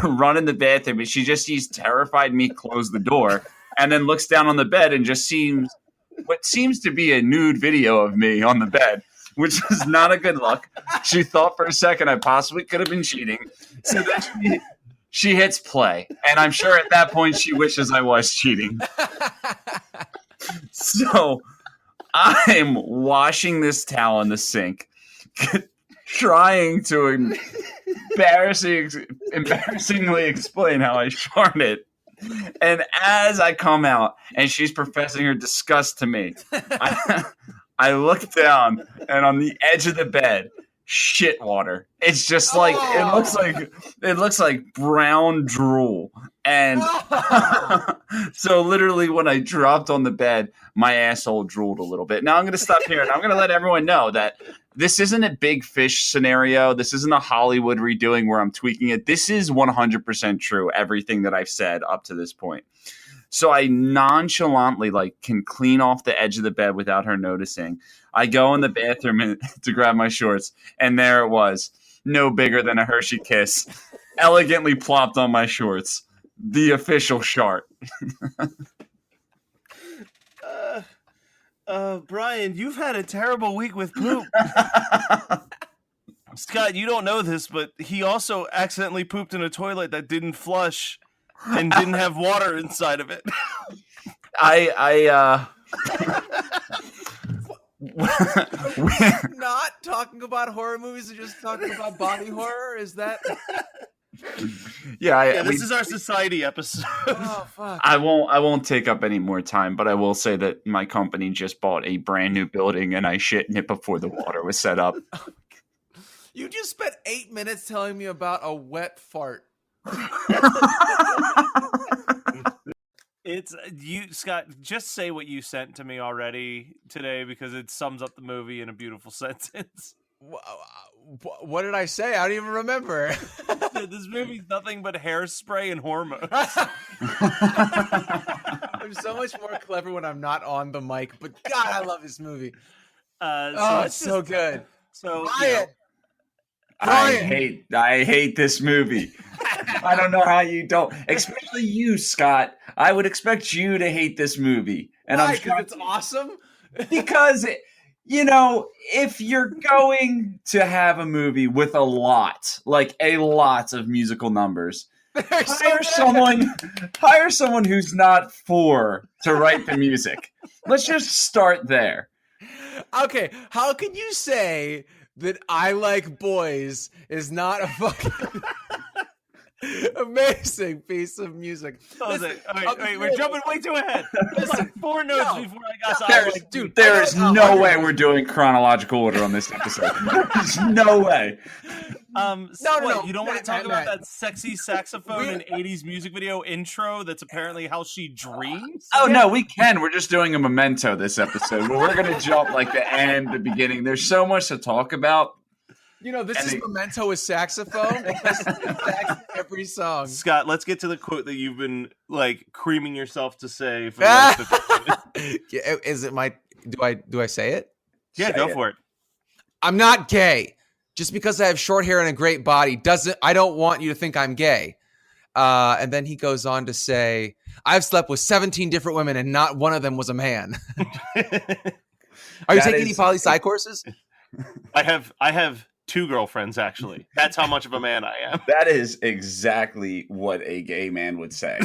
run in the bathroom, and she just sees terrified me close the door, and then looks down on the bed and just sees what seems to be a nude video of me on the bed, which was not a good look. She thought for a second I possibly could have been cheating. So then she hits play. And I'm sure at that point she wishes I was cheating. So I'm washing this towel in the sink, trying to embarrassingly explain how I farted. And as I come out and she's professing her disgust to me, I look down, and on the edge of the bed shit water. It's just like it looks like brown drool. And so literally when I dropped on the bed, my asshole drooled a little bit. Now I'm going to stop here and I'm going to let everyone know that this isn't a Big Fish scenario. This isn't a Hollywood redoing where I'm tweaking it. This is 100% true, everything that I've said up to this point. So I nonchalantly can clean off the edge of the bed without her noticing. I go in the bathroom to grab my shorts, and there it was, no bigger than a Hershey Kiss, elegantly plopped on my shorts. The official shart. Brian, you've had a terrible week with poop. Scott, you don't know this, but he also accidentally pooped in a toilet that didn't flush and didn't have water inside of it. We're not talking about horror movies, we're just talking about body horror. Is that? This is our society episode. Oh fuck! I won't take up any more time, but I will say that my company just bought a brand new building, and I shit in it before the water was set up. You just spent 8 minutes telling me about a wet fart. It's you, Scott. Just say what you sent to me already today because it sums up the movie in a beautiful sentence. What did I say? I don't even remember. This movie's nothing but hairspray and hormones. I'm so much more clever when I'm not on the mic. But God, I love this movie. It's so good. So I hate this movie. I don't know how you don't, especially you, Scott. I would expect you to hate this movie, and Why? I'm Because it's awesome. because if you're going to have a movie with a lot of musical numbers, hire someone who's not to write the music. Let's just start there. Okay, how can you say that I Like Boys is not a fucking amazing piece of music? Wait, we're jumping way too ahead. Listen, 4 notes before I got There is no way we're doing chronological order on this episode. There's no way. No. You don't want to talk about that sexy saxophone in 80s music video intro that's apparently how she dreams? Oh, no, we can. We're just doing a memento this episode. But we're going to jump the end, the beginning. There's so much to talk about. This is Memento with saxophone. Every song. Scott, let's get to the quote that you've been creaming yourself to say for the last 15 minutes. Is it my? Do I say it? Yeah, go for it. I'm not gay. Just because I have short hair and a great body I don't want you to think I'm gay. And then he goes on to say, I've slept with 17 different women and not one of them was a man. Are you taking any poli-sci courses? I have 2 girlfriends, actually. That's how much of a man I am. That is exactly what a gay man would say.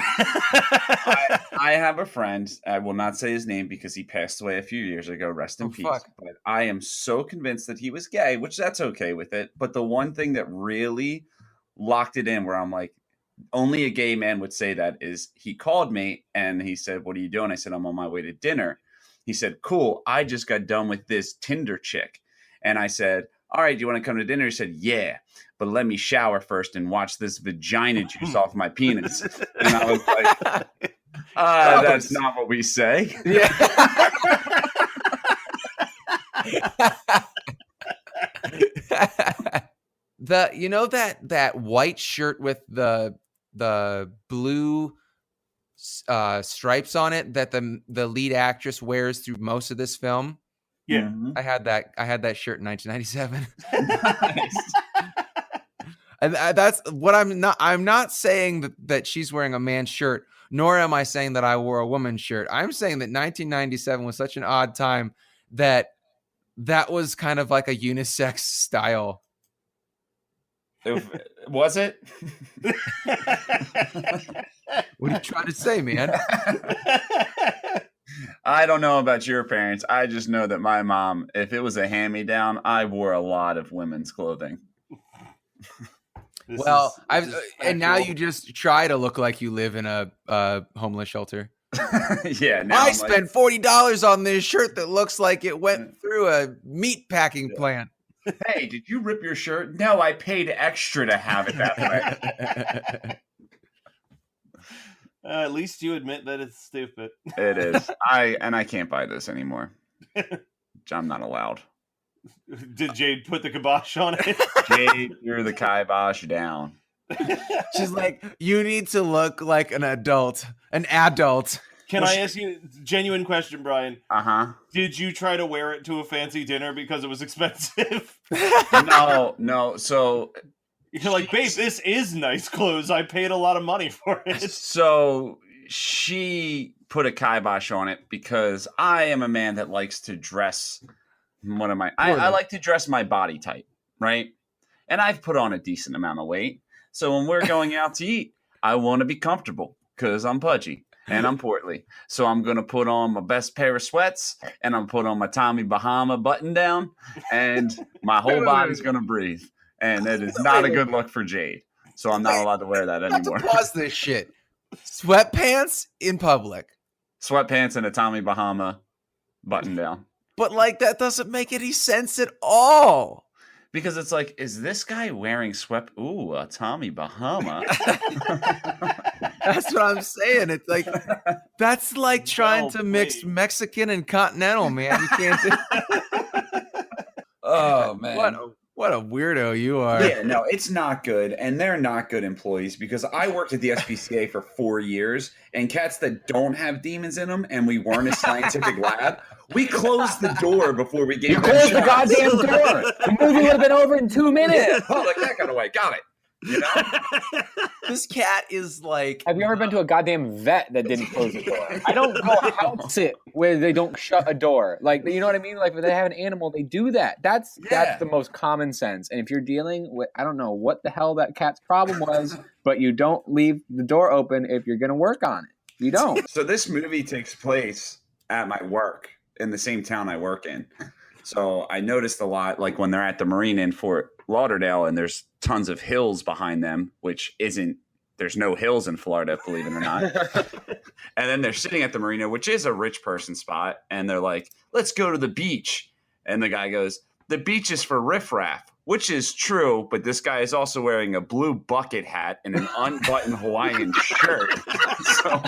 I have a friend. I will not say his name because he passed away a few years ago. Rest in peace. Fuck. But I am so convinced that he was gay, which that's okay with it. But the one thing that really locked it in where I'm like, only a gay man would say that is he called me and he said, what are you doing? I said, I'm on my way to dinner. He said, cool. I just got done with this Tinder chick. And I said, all right, do you want to come to dinner? He said, yeah, but let me shower first and watch this vagina juice off my penis. And I was like, that's not what we say. Yeah. that white shirt with the blue stripes on it that the lead actress wears through most of this film. Yeah. Mm-hmm. I had that shirt in 1997. Nice. And that's what I'm not saying that she's wearing a man's shirt, nor am I saying that I wore a woman's shirt. I'm saying that 1997 was such an odd time that was kind of like a unisex style. Was it? What are you trying to say, man? I don't know about your parents. I just know that my mom, if it was a hand-me-down, I wore a lot of women's clothing. Now you just try to look like you live in a homeless shelter. Yeah. Now I spent $40 on this shirt that looks like it went through a meat packing plant. Hey, did you rip your shirt? No, I paid extra to have it that way. At least you admit that it's stupid. It is. I can't buy this anymore. I'm not allowed. Did Jade put the kibosh on it? Jade threw the kibosh down. She's like, you need to look like an adult. Can I ask you a genuine question, Brian? Uh-huh. Did you try to wear it to a fancy dinner because it was expensive? No. So You're like, babe, this is nice clothes. I paid a lot of money for it. So she put a kibosh on it because I am a man that likes to dress. I like to dress my body type, right? And I've put on a decent amount of weight. So when we're going out to eat, I want to be comfortable because I'm pudgy and I'm portly. So I'm going to put on my best pair of sweats and I'm put on my Tommy Bahama button down and my whole body's going to breathe. And it is not a good look for Jade. So I'm not allowed to wear that anymore. Pause this shit. Sweatpants in public. Sweatpants and a Tommy Bahama button down. But like that doesn't make any sense at all. Because it's like, is this guy wearing Ooh, a Tommy Bahama. That's what I'm saying. It's like that's like trying to mix Mexican and continental, man. You can't do Oh man. What a weirdo you are. Yeah, no, it's not good. And they're not good employees because I worked at the SPCA for 4 years and cats that don't have demons in them and we weren't a scientific lab, we closed the door before we gave You closed the goddamn door. The movie would have been over in 2 minutes. Yeah. Oh, like that got away. Got it. You know? This cat is like. Have you ever been to a goddamn vet that didn't close the door? I don't know how to sit where they don't shut a door. Like, you know what I mean? Like, if they have an animal, they do that. That's the most common sense. And if you're dealing with, I don't know what the hell that cat's problem was, but you don't leave the door open if you're going to work on it. You don't. So this movie takes place at my work in the same town I work in. So I noticed a lot, like when they're at the marina in Fort Lauderdale and there's tons of hills behind them, which there's no hills in Florida, believe it or not. And then they're sitting at the marina, which is a rich person spot. And they're like, let's go to the beach. And the guy goes, the beach is for riffraff, which is true. But this guy is also wearing a blue bucket hat and an unbuttoned Hawaiian shirt. So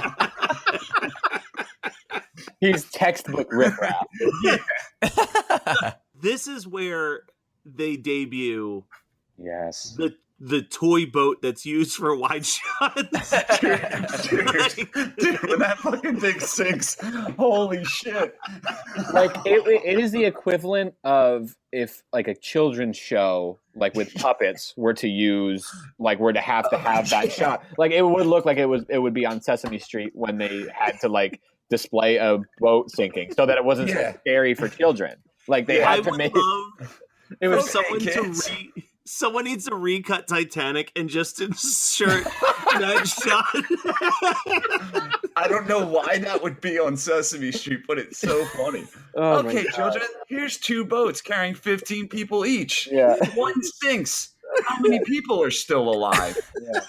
he's textbook riffraff. Yeah. This is where they debut Yes. the toy boat that's used for wide shots. Dude, when that fucking thing sinks, holy shit. Like, it is the equivalent of if, like, a children's show, like, with puppets were to have that shot. Like, it would look like it would be on Sesame Street when they had to, like, display a boat sinking so that it wasn't so scary for children. Like, they had to make it was someone needs to recut Titanic and just insert that shot. I don't know why that would be on Sesame Street, but it's so funny. Oh okay, children, here's 2 boats carrying 15 people each. Yeah. One sinks. How many people are still alive? Yeah.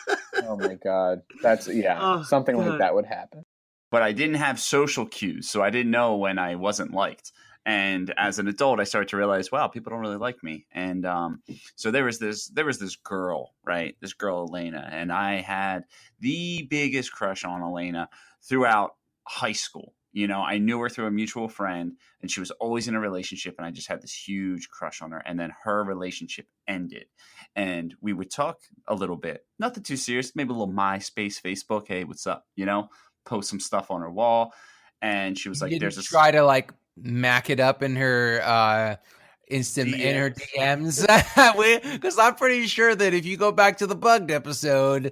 Oh my god. That's something like that would happen. But I didn't have social cues, so I didn't know when I wasn't liked. And as an adult, I started to realize, wow, people don't really like me. And so there was this girl, right? This girl, Elena. And I had the biggest crush on Elena throughout high school. You know, I knew her through a mutual friend, and she was always in a relationship. And I just had this huge crush on her. And then her relationship ended. And we would talk a little bit. Nothing too serious. Maybe a little MySpace, Facebook. Hey, what's up? You know, post some stuff on her wall. And she was like, "There's a try to like mac it up in her in her DMs," because I'm pretty sure that if you go back to the Bugged episode,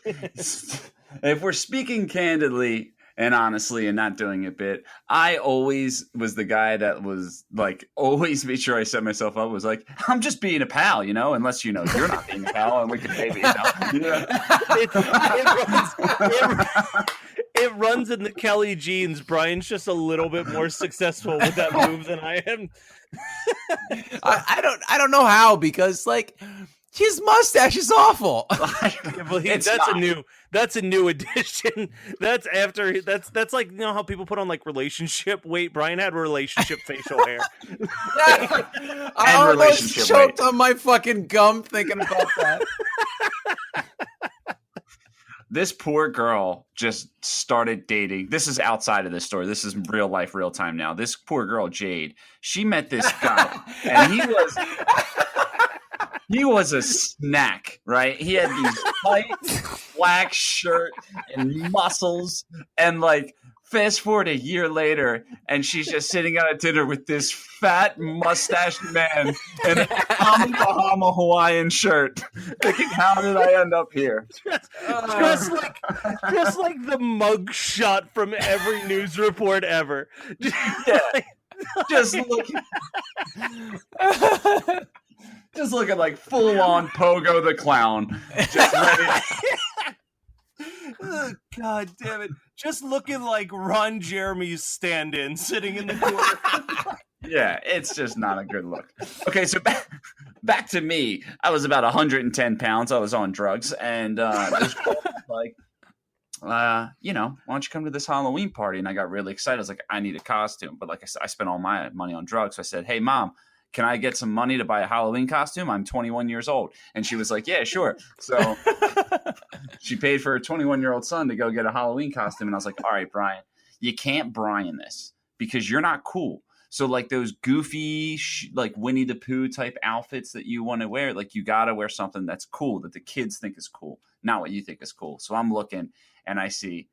if we're speaking candidly and honestly and not doing a bit, I always was the guy that was like always made sure I set myself up. Was like, I'm just being a pal, you know, unless you know you're not being a pal and we can maybe It runs in the Kelly genes. Brian's just a little bit more successful with that move than I am. I don't know how, because like His mustache is awful. Yeah, well, It's that's not. that's a new addition. That's after that's like, you know how people put on like relationship weight. Brian had relationship facial hair. I almost relationship choked on my fucking gum thinking about that. This poor girl just started dating. This is outside of this story. This is real life, real time now. This poor girl, Jade, she met this guy, and he was a snack, right? He had these tight black shirt and muscles, and like fast forward a year later, and she's just sitting at a dinner with this fat mustached man in a Tommy Bahama Hawaiian shirt, thinking, "How did I end up here?" just like the mug shot from every news report ever. Yeah. Just looking, just looking like full on Pogo the Clown, just ready. Oh, God damn it. Just looking like Ron Jeremy's stand-in sitting in the corner. Yeah, it's just not a good look. Okay, so back to me. I was about 110 pounds. I was on drugs, and this girl was like, why don't you come to this Halloween party? And I got really excited. I was like, I need a costume. But like I said, I spent all my money on drugs. So I said, hey, Mom, can I get some money to buy a Halloween costume? I'm 21 years old. And she was like, yeah, sure. So she paid for her 21-year-old son to go get a Halloween costume. And I was like, all right, Brian, you can't Brian this because you're not cool. So like those goofy, like Winnie the Pooh type outfits that you want to wear, like you got to wear something that's cool, that the kids think is cool, not what you think is cool. So I'm looking and I see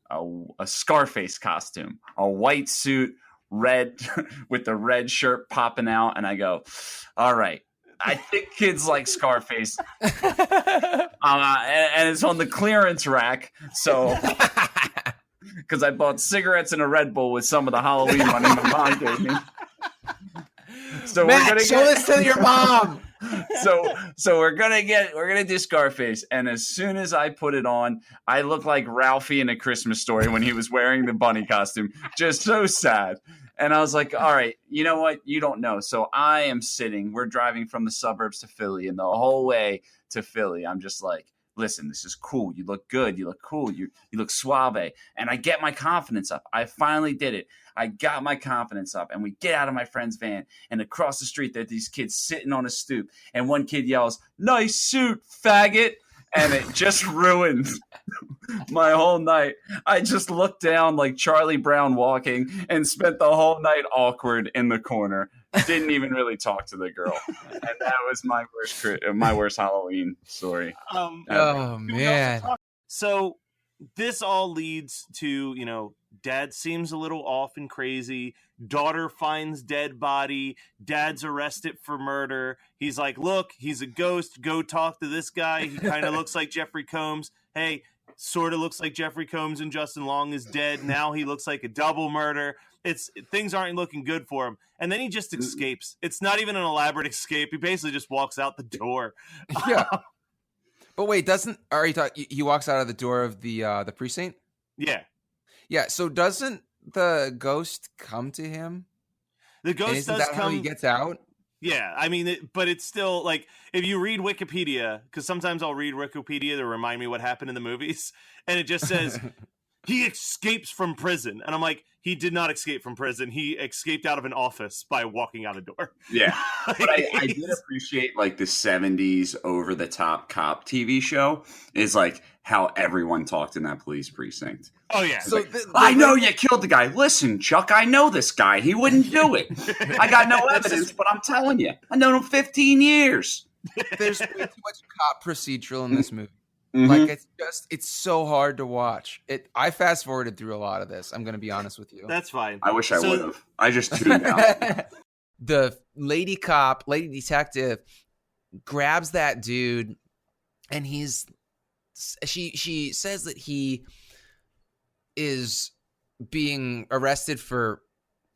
a Scarface costume, a white suit, red with the red shirt popping out. And I go, all right, I think kids like Scarface. And it's on the clearance rack. So, because I bought cigarettes and a Red Bull with some of the Halloween money my mom gave me. So Matt, we're gonna show this to your mom. So we're gonna do Scarface, and as soon as I put it on, I look like Ralphie in A Christmas Story when he was wearing the bunny costume, just so sad. And I was like, all right, you know what? You don't know. So I am sitting. We're driving from the suburbs to Philly, and the whole way to Philly, I'm just like, listen, this is cool. You look good. You look cool. You look suave. And I get my confidence up. I finally did it. I got my confidence up, and we get out of my friend's van, and across the street, there are these kids sitting on a stoop, and one kid yells, "Nice suit, faggot." And it just ruined my whole night. I just looked down like Charlie Brown walking and spent the whole night awkward in the corner. Didn't even really talk to the girl. And that was my worst Halloween story. Oh, man. So this all leads to, dad seems a little off and crazy. Daughter finds dead body. Dad's arrested for murder. He's like, look, he's a ghost. Go talk to this guy. He kind of looks like Jeffrey Combs. Hey, sort of looks like Jeffrey Combs and Justin Long is dead. Now he looks like a double murder. Things aren't looking good for him. And then he just escapes. It's not even an elaborate escape. He basically just walks out the door. Yeah. But wait, he walks out of the door of the precinct? Yeah. Yeah, so doesn't the ghost come to him? The ghost isn't does that come. how he gets out? Yeah, I mean, but it's still like if you read Wikipedia, because sometimes I'll read Wikipedia to remind me what happened in the movies, and it just says he escapes from prison, and I'm like, he did not escape from prison. He escaped out of an office by walking out a door. Yeah, but I did appreciate like the 70s over the top cop TV show is like how everyone talked in that police precinct. Oh yeah. So I know you killed the guy. Listen, Chuck, I know this guy. He wouldn't do it. I got no evidence, but I'm telling you, I known him 15 years. there's way too much cop procedural in this movie. Mhm. Like it's so hard to watch. I fast forwarded through a lot of this. I'm going to be honest with you. That's fine. I wish I would have. I just tuned out. The lady detective grabs that dude, and she says that he is being arrested for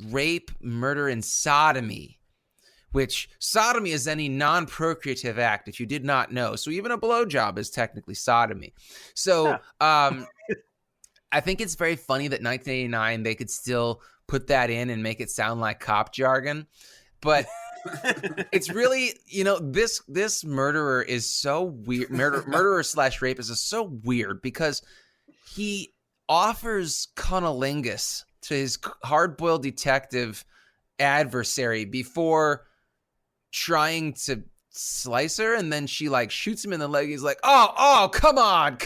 rape, murder, and sodomy, which sodomy is any non-procreative act, if you did not know. So even a blowjob is technically sodomy. So I think it's very funny that 1989 they could still put that in and make it sound like cop jargon. But It's really, this murderer is so weird. Murderer / rapist is so weird because he offers cunnilingus to his hard-boiled detective adversary before trying to slice her, and then she like shoots him in the leg. He's like, oh, come on,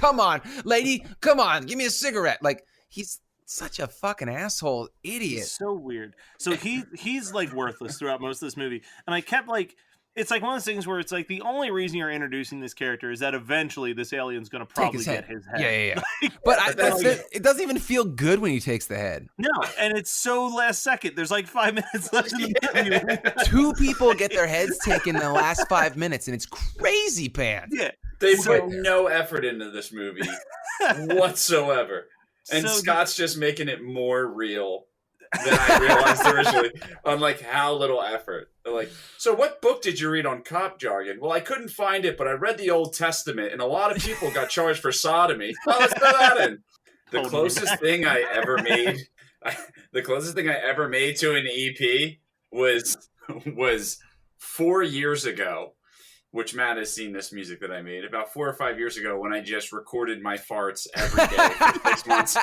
lady, come on, give me a cigarette. Like, he's such a fucking asshole idiot. It's so weird. So he's like worthless throughout most of this movie, and I kept like, it's like one of those things where it's like the only reason you're introducing this character is that eventually this alien's going to probably get his head. Yeah. But it doesn't even feel good when he takes the head. No, and it's so last second. There's like 5 minutes left in the movie. 2 people get their heads taken in the last 5 minutes, and it's crazy pants. Yeah. They put no effort into this movie whatsoever. And So- Scott's just making it more real than I realized originally on like how little effort. They're like, so what book did you read on cop jargon? Well, I couldn't find it, but I read the Old Testament, and a lot of people got charged for sodomy. Oh, let's throw that in. The closest thing I ever made to an EP was 4 years ago, which Matt has seen this music that I made about 4 or 5 years ago when I just recorded my farts every day for 6 months.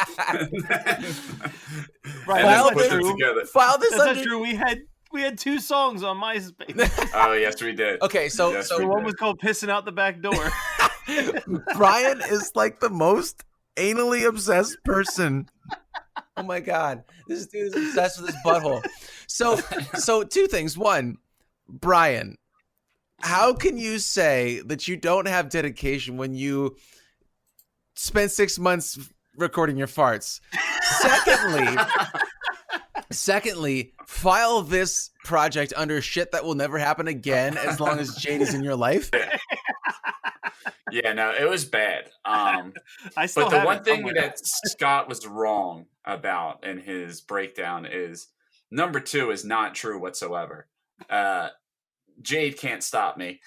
Right, and then that's put them true. together. File this That's under... not true. We had 2 songs on MySpace. Oh, yes, we did. Okay, so Yes, The we one did. was called "Pissing Out the Back Door." Brian is like the most anally obsessed person. Oh my god, this dude is obsessed with his butthole. So 2 things. One, Brian, how can you say that you don't have dedication when you spent 6 months recording your farts? Secondly, file this project under shit that will never happen again as long as Jade is in your life. Yeah, no, it was bad. I still But the have one it thing somewhere. that Scott was wrong about in his breakdown is number 2 is not true whatsoever. Jade can't stop me.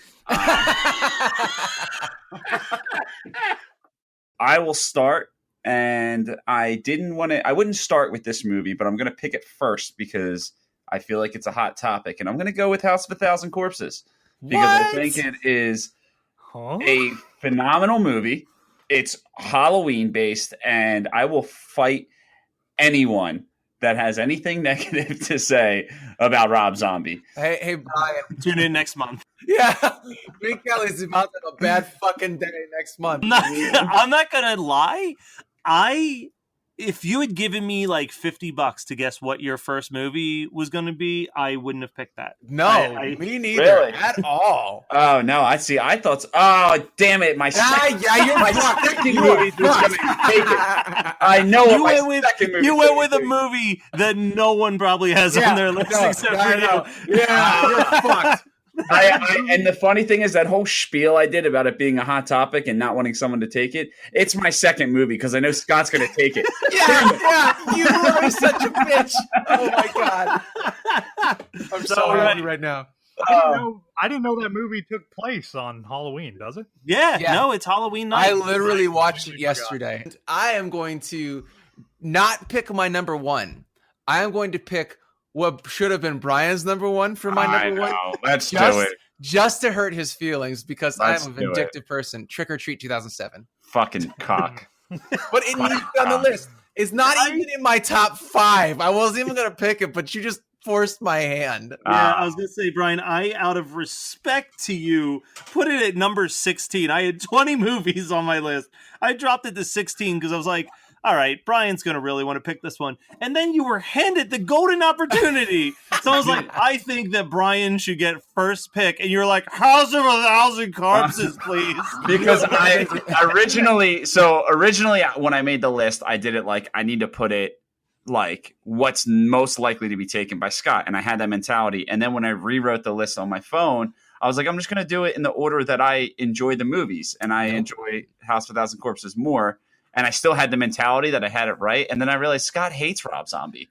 I will start, and I wouldn't start with this movie, but I'm going to pick it first because I feel like it's a hot topic, and I'm going to go with House of a Thousand Corpses because I think it is a phenomenal movie. It's Halloween based, and I will fight anyone that has anything negative to say about Rob Zombie. Hey, Brian. Tune in next month. Yeah, me and Kelly's about to have a bad fucking day next month. I'm not gonna lie. If you had given me like $50 to guess what your first movie was going to be, I wouldn't have picked that. No, me neither Really? at all. Oh no, I see. I thought. Oh damn it! My second movie was going to take it. I know You what went my with second movie. you went with a movie that no one probably has on their list except for you. Yeah, you're fucked. And the funny thing is that whole spiel I did about it being a hot topic and not wanting someone to take it. It's my second movie because I know Scott's going to take it. Yeah, you are such a bitch. Oh my god, I'm so happy right now. I didn't know that movie took place on Halloween, does it? Yeah, Yeah. no, it's Halloween night. I literally watched it yesterday. I am going to not pick my number 1. I am going to pick what should have been Brian's number 1 for my number 1. Let's do Just, it. just to hurt his feelings because Let's I'm a do it. vindictive person. Trick or Treat 2007. Fucking cock. But it needs to be on the list. It's not even in my top 5. I wasn't even going to pick it, but you just forced my hand. Yeah, I was gonna say, Brian, I, out of respect to you, put it at number 16. I had 20 movies on my list. I dropped it to 16 because I was like, all right, Brian's gonna really want to pick this one. And then you were handed the golden opportunity. So I was like, I think that Brian should get first pick. And you're like, House of a Thousand Corpses, please. Because I originally when I made the list, I did it like I need to put it like what's most likely to be taken by Scott, and I had that mentality. And then when I rewrote the list on my phone, I was like, I'm just going to do it in the order that I enjoy the movies, and I enjoy House of a Thousand Corpses more. And I still had the mentality that I had it right, and then I realized Scott hates Rob Zombie.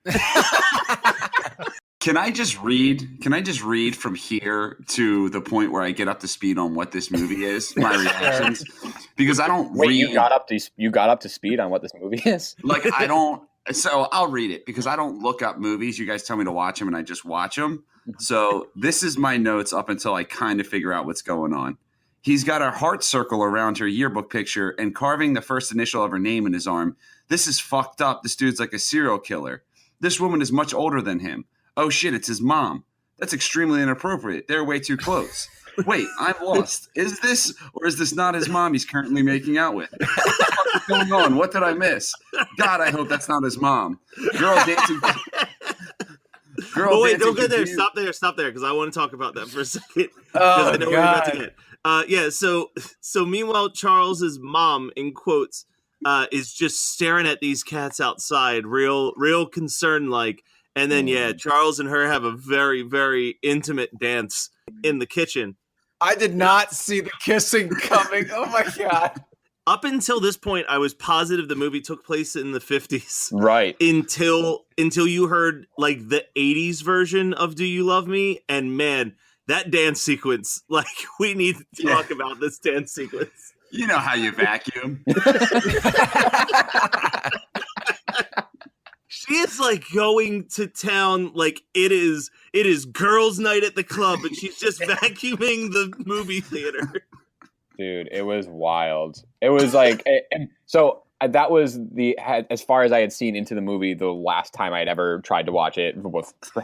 Can I just read from here to the point where I get up to speed on what this movie is? My reactions, because I don't Wait, read. you got up to speed on what this movie is? Like I don't. So I'll read it because I don't look up movies. You guys tell me to watch them and I just watch them. So this is my notes up until I kind of figure out what's going on. He's got a heart circle around her yearbook picture and carving the first initial of her name in his arm. This is fucked up. This dude's like a serial killer. This woman is much older than him. Oh shit, it's his mom. That's extremely inappropriate. They're way too close. Wait, I'm lost. Is this or is this not his mom he's currently making out with? What the fuck is going on? What did I miss? God, I hope that's not his mom. Girl dancing. Oh wait, don't get there. Stop there, because I want to talk about that for a second. Oh, I know we're about to get. Yeah. So meanwhile, Charles's mom, in quotes, is just staring at these cats outside, real concerned like. And then Charles and her have a very, very intimate dance in the kitchen. I did not see the kissing coming. Oh my god. Up until this point, I was positive the movie took place in the 50s. Right. Until you heard like the 80s version of Do You Love Me? And man, that dance sequence, like we need to talk about this dance sequence. You know how you vacuum. She is like going to town like it is girls' night at the club, and she's just vacuuming the movie theater. Dude, it was wild. It was like, so that was as far as I had seen into the movie, the last time I'd ever tried to watch it,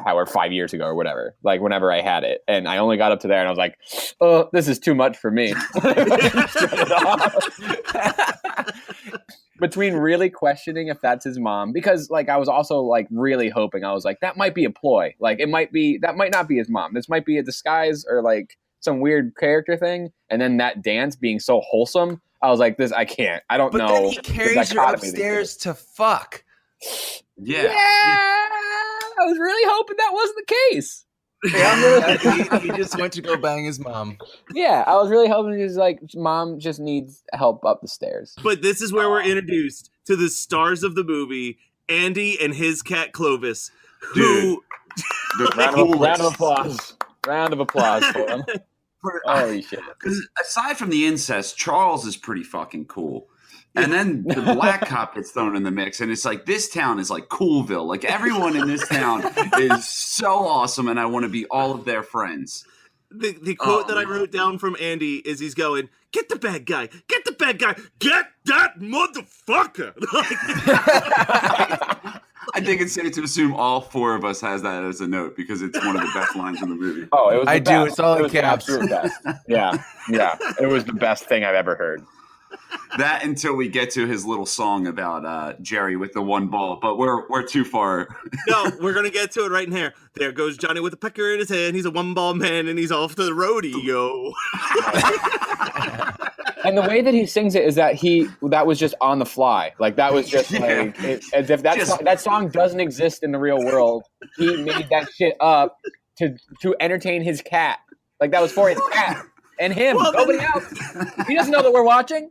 however 5 years ago or whatever, like whenever I had it. And I only got up to there and I was like, oh, this is too much for me. Between really questioning if that's his mom, because like I was also like really hoping, I was like, that might be a ploy. Like that might not be his mom. This might be a disguise or like some weird character thing. And then that dance being so wholesome, I was like, I don't know. But then he carries her upstairs to fuck. Yeah. I was really hoping that wasn't the case. He just went to go bang his mom. Yeah, I was really hoping he was like, mom just needs help up the stairs. But this is where we're introduced to the stars of the movie, Andy and his cat Clovis, who... Round of applause. Round of applause for him. Holy shit. Because aside from the incest, Charles is pretty fucking cool. And then the black cop gets thrown in the mix, and it's like this town is like Coolville. Like everyone in this town is so awesome, and I want to be all of their friends. The quote that I wrote down from Andy is he's going, "Get the bad guy, get the bad guy, get that motherfucker." I think it's safe to assume all four of us has that as a note because it's one of the best lines in the movie. Oh, it was. I do. It's all in caps. Absolute best. Yeah. It was the best thing I've ever heard. That until we get to his little song about Jerry with the one ball, but we're too far. No, we're gonna get to it right in here. There goes Johnny with a pecker in his hand. He's a one-ball man, and he's off to the rodeo. And the way that he sings it is that that was just on the fly. Like that was just like as if that song doesn't exist in the real world. He made that shit up to entertain his cat. Like that was for his cat and him. Well, nobody else. He doesn't know that we're watching.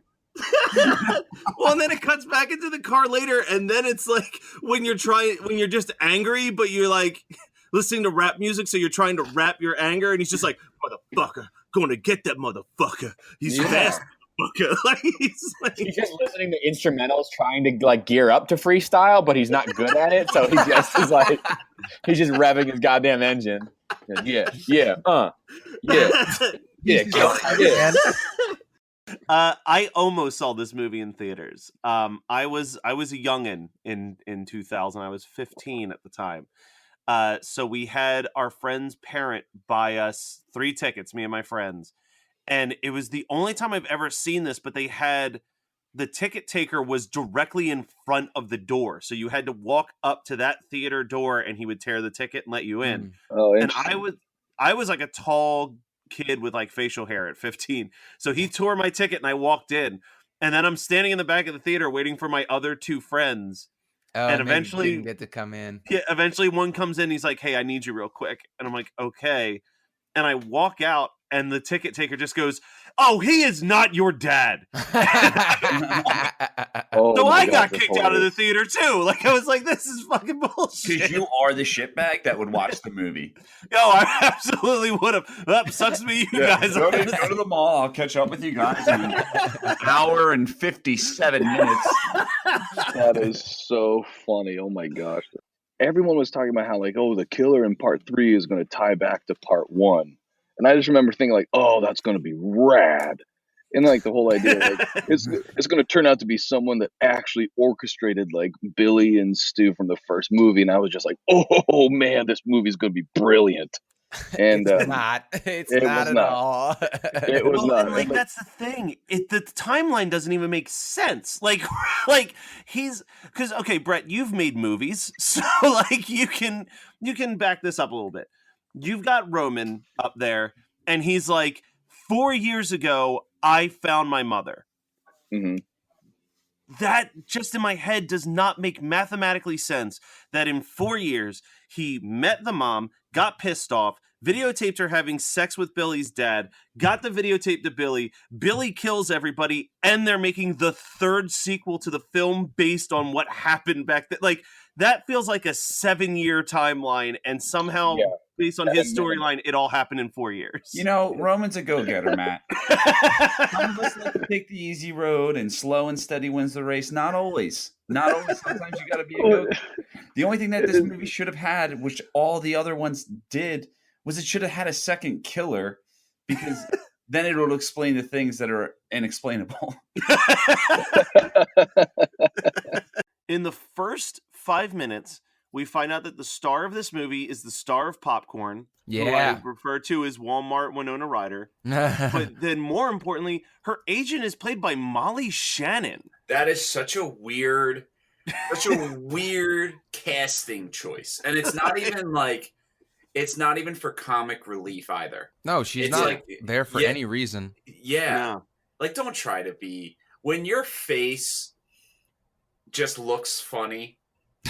Well, and then it cuts back into the car later, and then it's like when you're just angry, but you're like listening to rap music, so you're trying to rap your anger, and he's just like, "Motherfucker, going to get that motherfucker. He's fast, motherfucker." Like, he's just listening to instrumentals, trying to like gear up to freestyle, but he's not good at it, so he just is like, he's just revving his goddamn engine. Yeah. I almost saw this movie in theaters. I was a youngin in 2000. I was 15 at the time. So we had our friend's parent buy us 3 tickets, me and my friends. And it was the only time I've ever seen this, but they had the ticket taker was directly in front of the door. So you had to walk up to that theater door and he would tear the ticket and let you in. Oh, and I was like a tall kid with like facial hair at 15. So he tore my ticket and I walked in. And then I'm standing in the back of the theater waiting for my other 2 friends. And eventually didn't get to come in. Yeah, eventually one comes in, he's like, "Hey, I need you real quick." And I'm like, "Okay." And I walk out and the ticket taker just goes, "Oh, he is not your dad." Oh So my I gosh, got that's kicked out of the hilarious. theater too. Like I was like, "This is fucking Because bullshit." you are the shitbag that would watch the movie. Yo, I absolutely would have. That sucks to be you guys. Go to the mall. I'll catch up with you guys in an hour and 57 minutes. That is so funny. Oh my gosh. Everyone was talking about how like, oh, the killer in part 3 is going to tie back to part 1. And I just remember thinking like, oh, that's going to be rad. And like the whole idea, like it's going to turn out to be someone that actually orchestrated like Billy and Stu from the first movie. And I was just like, oh man, this movie's going to be brilliant. And It's not. It's it not was at not. all. It was Well, not. and, like that's the thing. The timeline doesn't even make sense. Like he's because okay, Brett, you've made movies, so like you can back this up a little bit. You've got Roman up there, and he's like, 4 years ago, I found my mother. Mhm. That just in my head does not make mathematically sense that in 4 years he met the mom, got pissed off, videotaped her having sex with Billy's dad, got the videotape to Billy, Billy kills everybody, and they're making the third sequel to the film based on what happened back then. Like, that feels like a 7-year timeline, and somehow, Yeah. based on his storyline, it all happened in 4 years. You know, Roman's a go-getter, Matt. Some of us like to take the easy road, and slow and steady wins the race. Not always. Not always. Sometimes you got to be a go-getter. The only thing that this movie should have had, which all the other ones did, was it should have had a second killer, because then it will explain the things that are inexplainable. In the first 5 minutes, we find out that the star of this movie is the star of Popcorn, who Yeah. I refer to as Walmart Winona Ryder. But then more importantly, her agent is played by Molly Shannon. That is such a weird casting choice. And it's not even like, it's not even for comic relief either. No, she's It's not like- there for yeah. any reason. Yeah. No. Like, don't try to be, when your face just looks funny,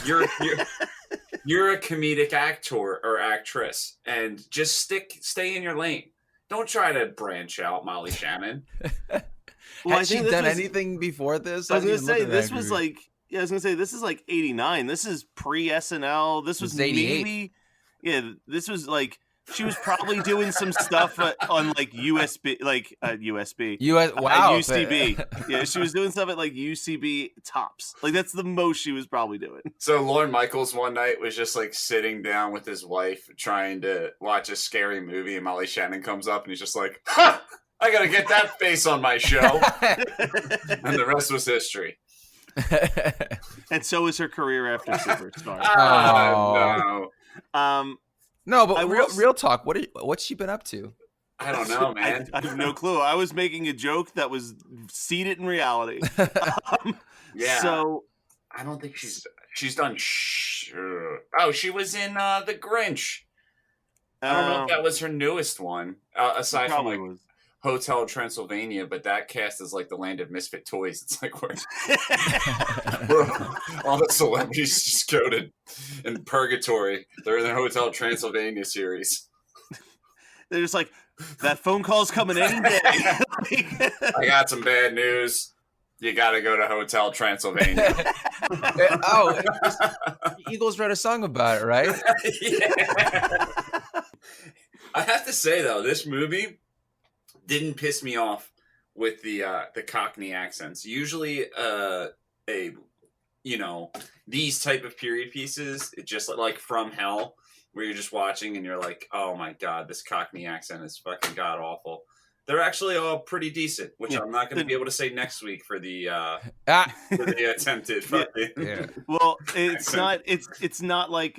you're a comedic actor or actress, and just stay in your lane. Don't try to branch out, Molly Shannon. Well, Has she done anything before this? I was didn't gonna even look say at this that was group. like I was gonna say this is like 89. This is pre SNL. This was It's 88. maybe this was like she was probably doing some stuff on like USB UCB. Yeah, she was doing stuff at like UCB tops. Like that's the most she was probably doing. So Lorne Michaels one night was just like sitting down with his wife trying to watch a scary movie, and Molly Shannon comes up and he's just like, "Ha! I gotta get that face on my show." And the rest was history. And so is her career after Superstar. No. No, but I real talk. What's she been up to? I don't know, man. I have no clue. I was making a joke that was seated in reality. Yeah. So I don't think she's done. Oh, she was in The Grinch. I don't know if that was her newest one, aside from like was. Hotel Transylvania, but that cast is like the land of misfit toys. It's like where all the celebrities just go to in purgatory. They're in the Hotel Transylvania series. They're just like, that phone call's coming any day. I got some bad news. You got to go to Hotel Transylvania. Eagles wrote a song about it, right? Yeah. I have to say though, this movie didn't piss me off with the Cockney accents. Usually, these type of period pieces, it just like From Hell, where you're just watching and you're like, oh my god, this Cockney accent is fucking god awful. They're actually all pretty decent, which I'm not going to be able to say next week for the attempted fucking. Yeah. Well, it's not like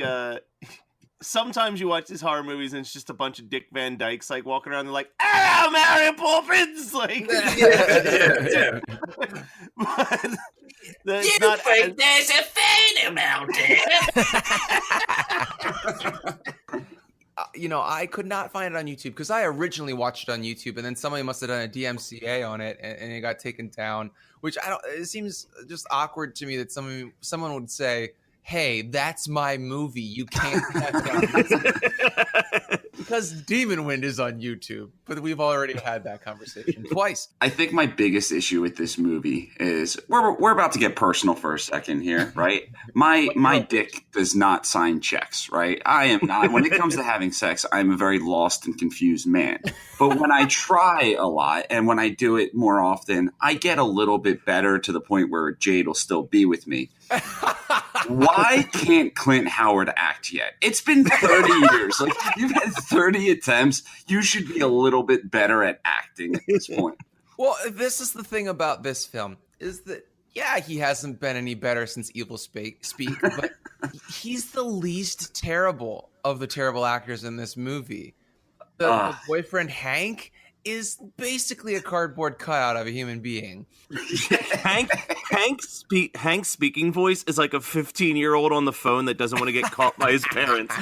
sometimes you watch these horror movies and it's just a bunch of Dick Van Dykes like walking around. They're like, "Ah, Mary Poppins!" Like, yeah. But You not think there's a phantom out there? I could not find it on YouTube because I originally watched it on YouTube, and then somebody must have done a DMCA on it, and it got taken down. Which it seems just awkward to me that someone would say, "Hey, that's my movie. You can't have it on YouTube." Because Demon Wind is on YouTube, but we've already had that conversation twice. I think my biggest issue with this movie is we're about to get personal for a second here, right? My dick does not sign checks, right? I am not. When it comes to having sex, I'm a very lost and confused man. But when I try a lot and when I do it more often, I get a little bit better to the point where Jade will still be with me. Why can't Clint Howard act yet? It's been 30 years. Like, you've had 30 attempts. You should be a little bit better at acting at this point. Well, this is the thing about this film, is that, yeah, he hasn't been any better since Evil Speak, but he's the least terrible of the terrible actors in this movie. The boyfriend, Hank, is basically a cardboard cutout of a human being. Hank's speaking voice is like a 15-year-old on the phone that doesn't want to get caught by his parents.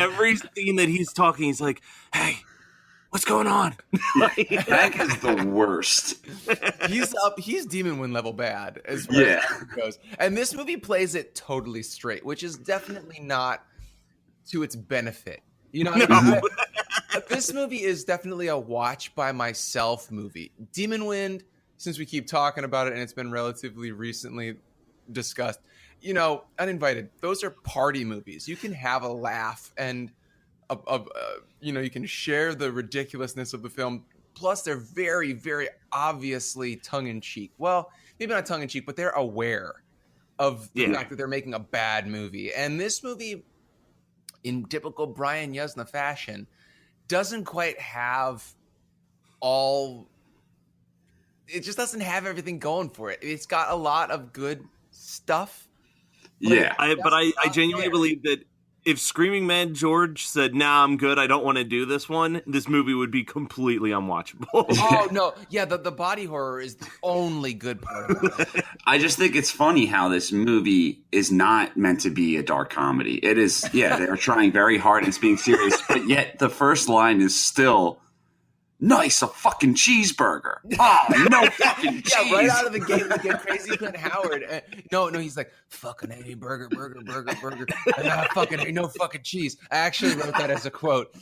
Every scene that he's talking, he's like, "Hey, what's going on?" Hank is the worst. He's Demon Wind level bad as far as that goes. And this movie plays it totally straight, which is definitely not to its benefit. You know what I mean? This movie is definitely a watch by myself movie. Demon Wind, since we keep talking about it and it's been relatively recently discussed, you know, Uninvited, those are party movies. You can have a laugh and you know, you can share the ridiculousness of the film. Plus, they're very, very obviously tongue-in-cheek. Well, maybe not tongue-in-cheek, but they're aware of the fact that they're making a bad movie. And this movie, in typical Brian Yuzna fashion, doesn't quite have it just doesn't have everything going for it. It's got a lot of good stuff. I genuinely believe that if Screaming Mad George said, "Nah, I'm good, I don't want to do this one," this movie would be completely unwatchable. Oh, no. Yeah, the body horror is the only good part of it. I just think it's funny how this movie is not meant to be a dark comedy. It is, they're trying very hard and it's being serious, but yet the first line is still, "Nice, a fucking cheeseburger." Oh, no fucking cheese. Yeah, right out of the gate, we get crazy Clint Howard. No, he's like, "Fucking A, burger. Fucking A, no fucking cheese." I actually wrote that as a quote.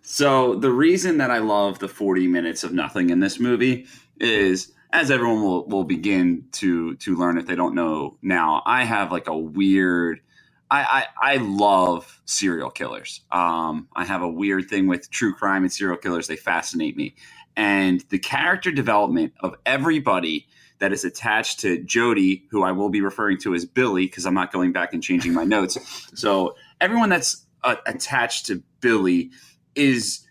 So the reason that I love the 40 minutes of nothing in this movie is, as everyone will begin to learn if they don't know now, I have like a weird... I love serial killers. I have a weird thing with true crime and serial killers. They fascinate me. And the character development of everybody that is attached to Jody, who I will be referring to as Billy, because I'm not going back and changing my notes. So everyone that's attached to Billy is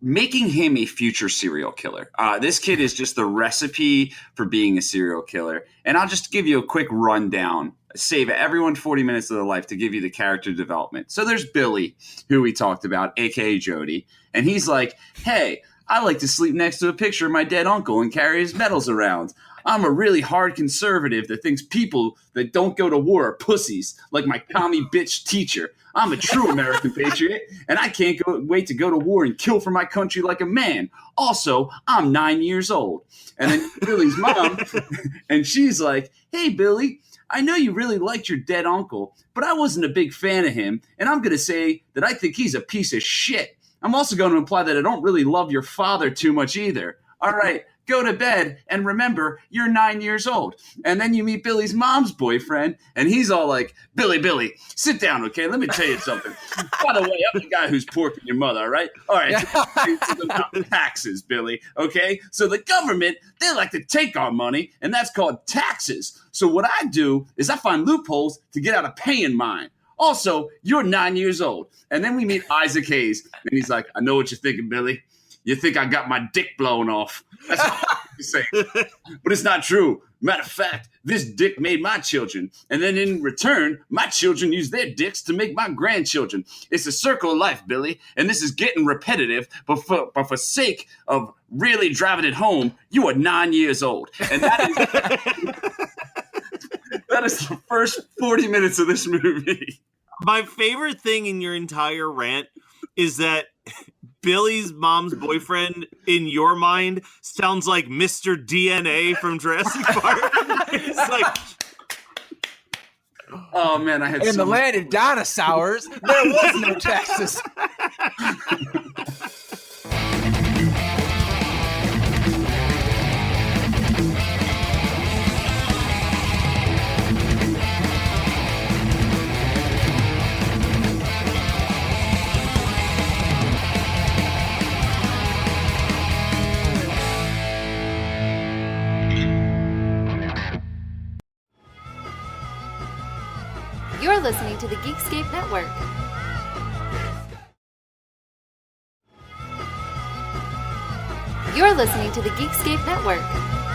making him a future serial killer. This kid is just the recipe for being a serial killer. And I'll just give you a quick rundown. Save everyone 40 minutes of their life to give you the character development. So there's Billy, who we talked about, aka Jody, and he's like, "Hey, I like to sleep next to a picture of my dead uncle and carry his medals around. I'm a really hard conservative that thinks people that don't go to war are pussies, like my commie bitch teacher. I'm a true American patriot, and I can't wait to go to war and kill for my country like a man. Also, I'm 9 years old." And then Billy's mom, and she's like, "Hey, Billy, I know you really liked your dead uncle, but I wasn't a big fan of him, and I'm going to say that I think he's a piece of shit. I'm also going to imply that I don't really love your father too much either. All right, go to bed, and remember, you're 9 years old." And then you meet Billy's mom's boyfriend, and he's all like, Billy, sit down, okay? Let me tell you something. By the way, I'm the guy who's porking your mother, all right? All right, it's about taxes, Billy, okay? So the government, they like to take our money, and that's called taxes. So what I do is I find loopholes to get out of paying mine. Also, you're 9 years old. And then we meet Isaac Hayes, and he's like, "I know what you're thinking, Billy. You think I got my dick blown off." That's what you say. But it's not true. Matter of fact, this dick made my children. And then in return, my children use their dicks to make my grandchildren. It's a circle of life, Billy. And this is getting repetitive. But for sake of really driving it home, you are 9 years old. And that is the first 40 minutes of this movie. My favorite thing in your entire rant is that Billy's mom's boyfriend, in your mind, sounds like Mr. DNA from Jurassic Park. It's like, oh man, I had in the land of dinosaurs, there was no Texas. You're listening to the Geekscape Network. You're listening to the Geekscape Network.